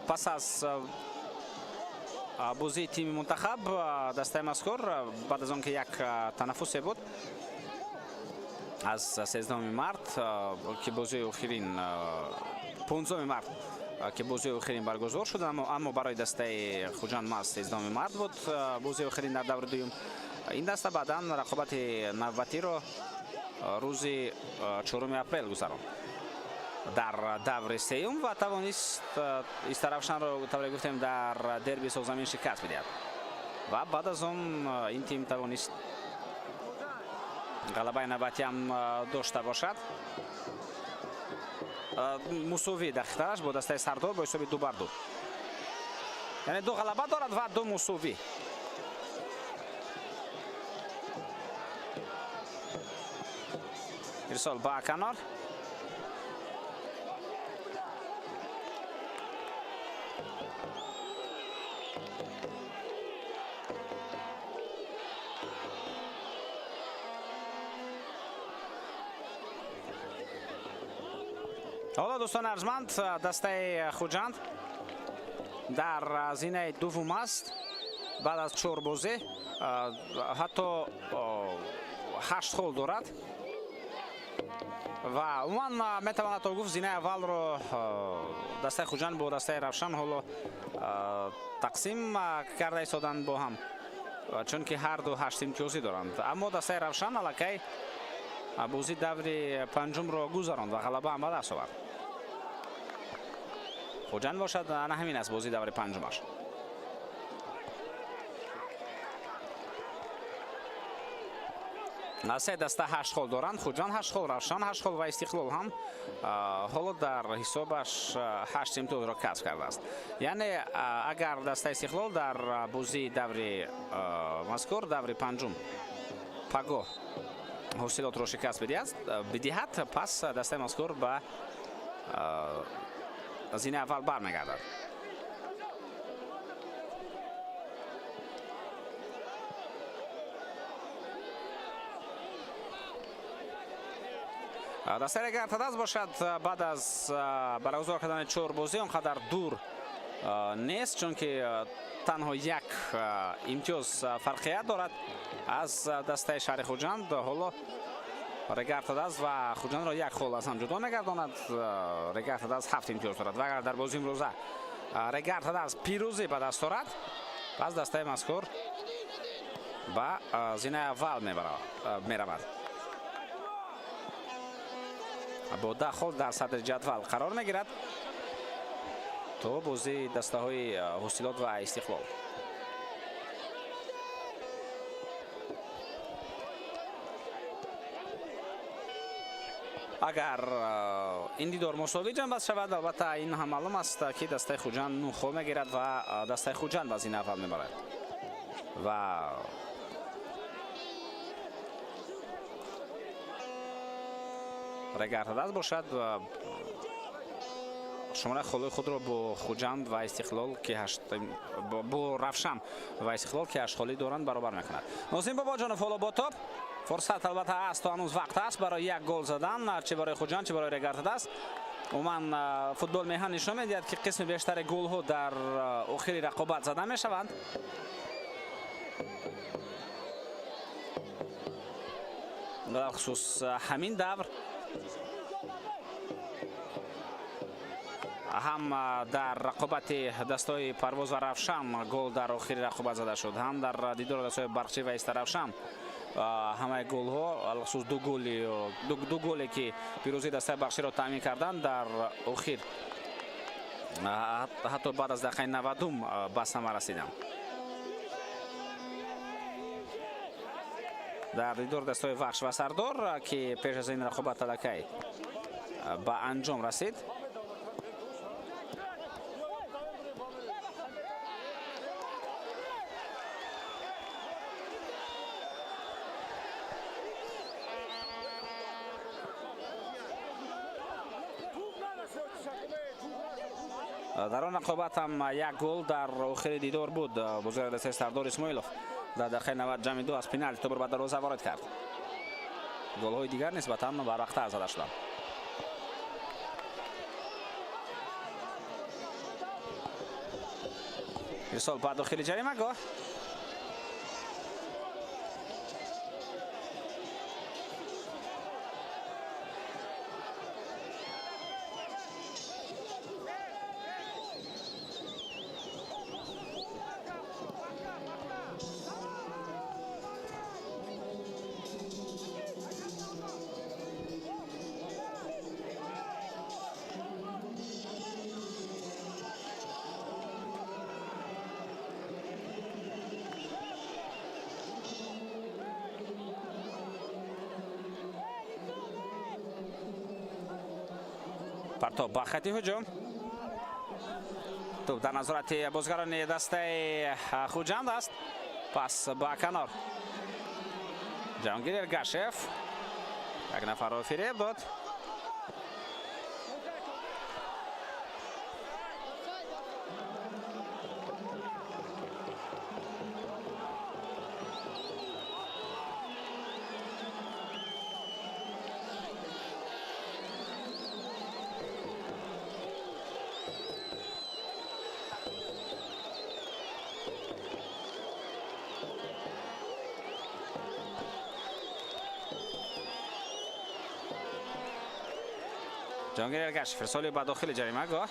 پس از بازی تیم منتخب دسته مذکور بعد از آن که یک تنفس بود از 13 مارت که بازی آخرین 15 مارت که بازی آخرین برگزار شد، اما برای دسته خوجان ما 13 مارت بود بازی آخرین در دور دوم. این دسته بعدا رقابت نوبتی را روز 4 اپریل گذراند در دور سوم و توانست استرافشان را طور گفتیم در دربی سرزمین شکست بدهد و بعد از آن این تیم توانست غلبه نوبتی هم داشته باشد. مساوی در اختیارش با دسته سردار با حساب 2-2، یعنی 2 غلبه دارد و 2 مساوی. ارسال با کنار حالا دوستان ارجمند دسته خوجند در زینه دوم است بعد از 4 بازی حتی 8 گل دارد و عموما میتواند تا گفت زینه اول رو دسته خوجند با دسته روشن حالا تقسیم کرده ایستادن با هم، چون که هر دو 8 امتیازی دارند. اما دسته روشن الکی бозӣ даври панҷумро гузаронд ва ғалаба ам ба даст овард. хуҷанд бошад, ана ҳамин аст бозӣ даври панҷумаш. се даста 8 хол доранд. хуҷанд 8 хол, равшан 8 хол ва истиқлол ҳам ҳоло дар ҳисобаш 8 имтиёзро касб кардааст. яъне агар даста истиқлол дар бозии даври мазкур даври панҷум пагоҳ ҳосилотро шикаст бидиҳад, пас дастаи мазкур ба зини аввал бармегардад. дастаи регартадас бошад баъд аз баргузор кардани 4 бозӣ он қадар дур нест, чунки танҳо як имтиёз фарқият дорад аз дастаи шаҳри хуҷанд. ҳоло регартадас ва хуҷандро як хол аз ҳам ҷудо мегардонад. регартадас 7 имтиёз дорад ва агар дар бозии имрӯза регартадас пирӯзӣ ба даст орад, пас дастаи мазкур ба зинаи аввал меравад. бо 10 хол дар садри ҷадвал қарор мегирад то бозии дастаҳои ҳосилот ва истиқлол. агар ин дидор мусовӣ ҷанбаст шавад, албатта ин ҳам маълум аст ки дастаи хуҷанд 9 хол мегирад ва дастаи хуҷанд ба зини аввал мебарад. ва регартадас бошад шумораи холҳои худро бо хуҷанд ва истиқлол ки бо равшан ва истиқлол ки 8 холӣ доранд баробар мекунад. Нозим Бобоҷонов ҳоло бо топ. фурсат албатта аст, то ҳанӯз вақт аст барои як гол задан, чӣ барои хуҷанд, чӣ барои регартадас. умуман футбол меҳан нишон медиҳад ки қисми бештари голҳо дар охири рақобат зада мешаванд. дар хусус ҳамин давр ҳам дар рақобати дастаҳои Парвоз ва Равшан гол дар охири рақобат зада шуд, ҳам дар дидори дастаҳои Барқчӣ ва Иста Равшан ҳамаи голҳо алхусус ду голе ки пирӯзии дастаи Бахширо таъмин карданд дар охир ҳатто баъд аз дақиқаи 90 ба сама расиданд. дар дидори дастаҳои Вахш ва Сардор ки пеш аз ин рақобат аллакай ба анҷом расид. дар он рақобат ҳам як гол дар охири дидор буд. бозигари дастаи Сардор Исмоилов дар дақиқаи 92 аз пеналти тобро ба дарвоза ворид кард. голҳои дигар нисбатан барвақтар зада шуданд. ирсол ба дохили ҷаримагоҳ. партоб ба хати ҳуҷум. топ дар назорати бозигарони дастаи хуҷанд аст. пас ба канор ҷаҳонгир Эргашев як нафарро фиреб дод. ҷаҳонгир Эргашев ирсоли ба дохили ҷаримагоҳ.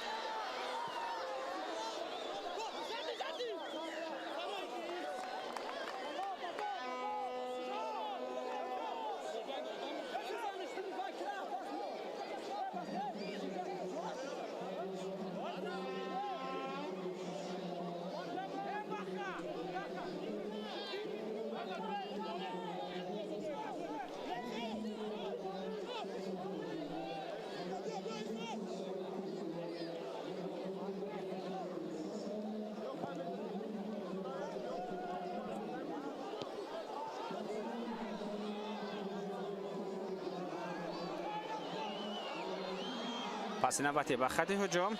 پاس نوبتی به خط هجوم.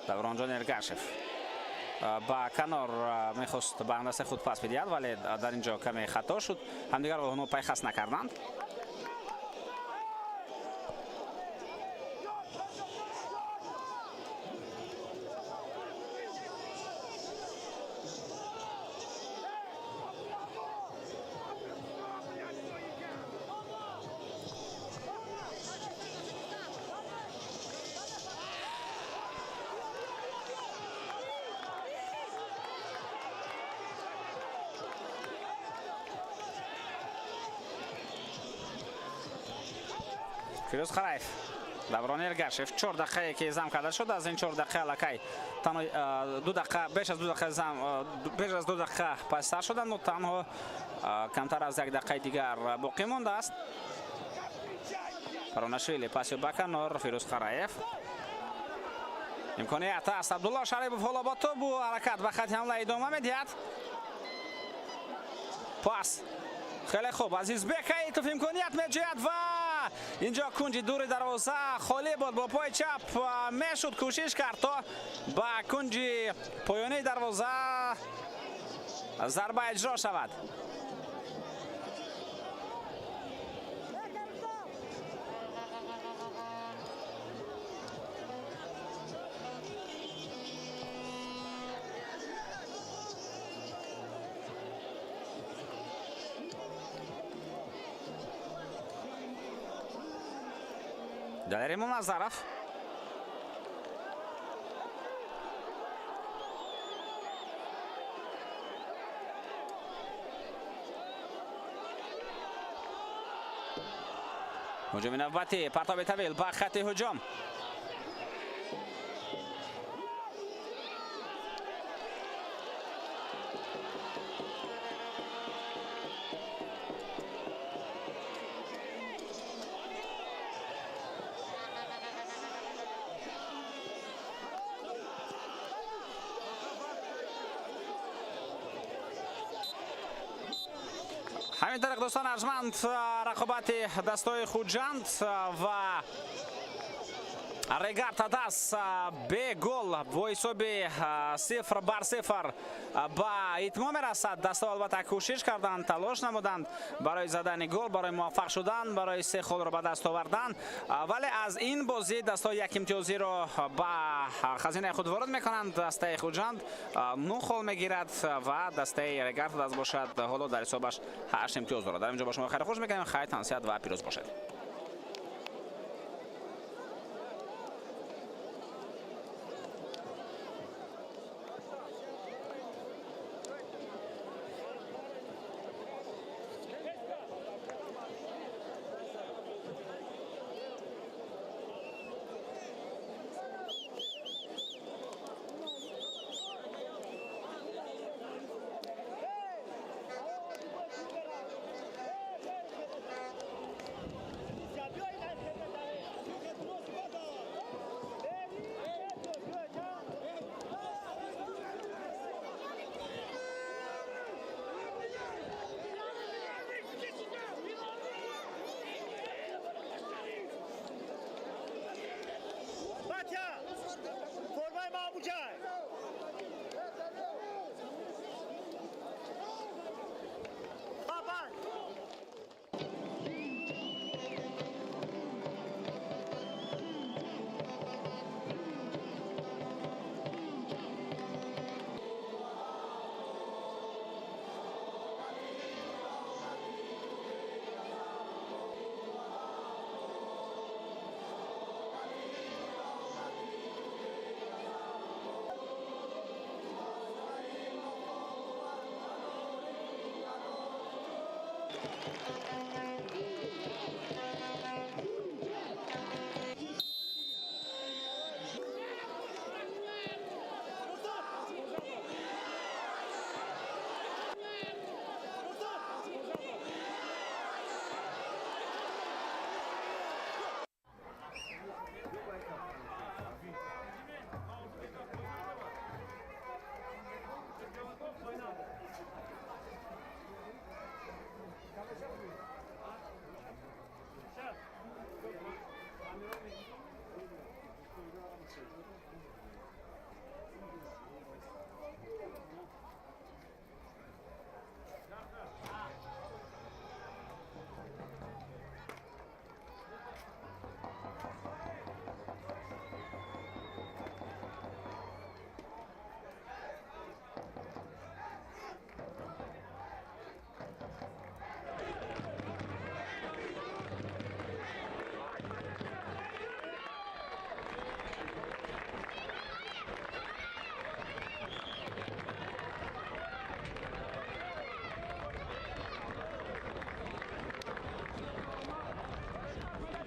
давронҷон ергашев ба канор мехост ба андастаи худ пас бидиҳад, вале дар ин ҷо каме хато шуд. ҳамдигарро онҳо пайхас накарданд. фирӯз хараев, даврон ергашев, 4 дақиқае ки зам карда шуд. аз ин 4 дақиқа аллакай танҳо 2 дақиқа, беш аз 2 дақиқа зам, беш аз 2 дақиқа пастар шуданд, но танҳо камтар аз 1 дақиқаи дигар боқӣ мондааст. Паронашвили паси ба канор, фирӯз хараев. имконият аст. абдулло шарипов ҳоло бо тӯбу ҳаракат ба хати ҳамла идома медиҳад. пас хеле хуб. азизбек аитов имконият меҷӯяд ва инҷо кунҷи дури дарвоза холӣ буд. бо пои чап мешуд, кӯшиш кард то ба кунҷи поёнии дарвоза зарба иҷро шавад. Далер Муназаров. ҳуҷуми навбатӣ, партоби тавил ба хати ҳуҷум. ҳамин тариқ дӯстон арзманд рақобати дастҳои хуҷанд ва регарта даст бе гол бо ҳисоби 0-0 ба итмом мерасад. дастҳо албатта кӯшиш карданд, талош намуданд барои задани гол, барои муваффақ шудан, барои 3 холро ба даст овардан, вале аз ин бозӣ дастҳо як имтиёзиро ба хазинаи худ ворид мекунанд. дастаи хуҷанд 9 хол мегирад ва дастаи регарта даст бошад ҳоло дар ҳисобаш 8 имтиёз дорад. дар ин ҷо ба шумо хайр хуш мекунем. хайр, тансият ва пирӯз бошед. Formayı Mahmudcan.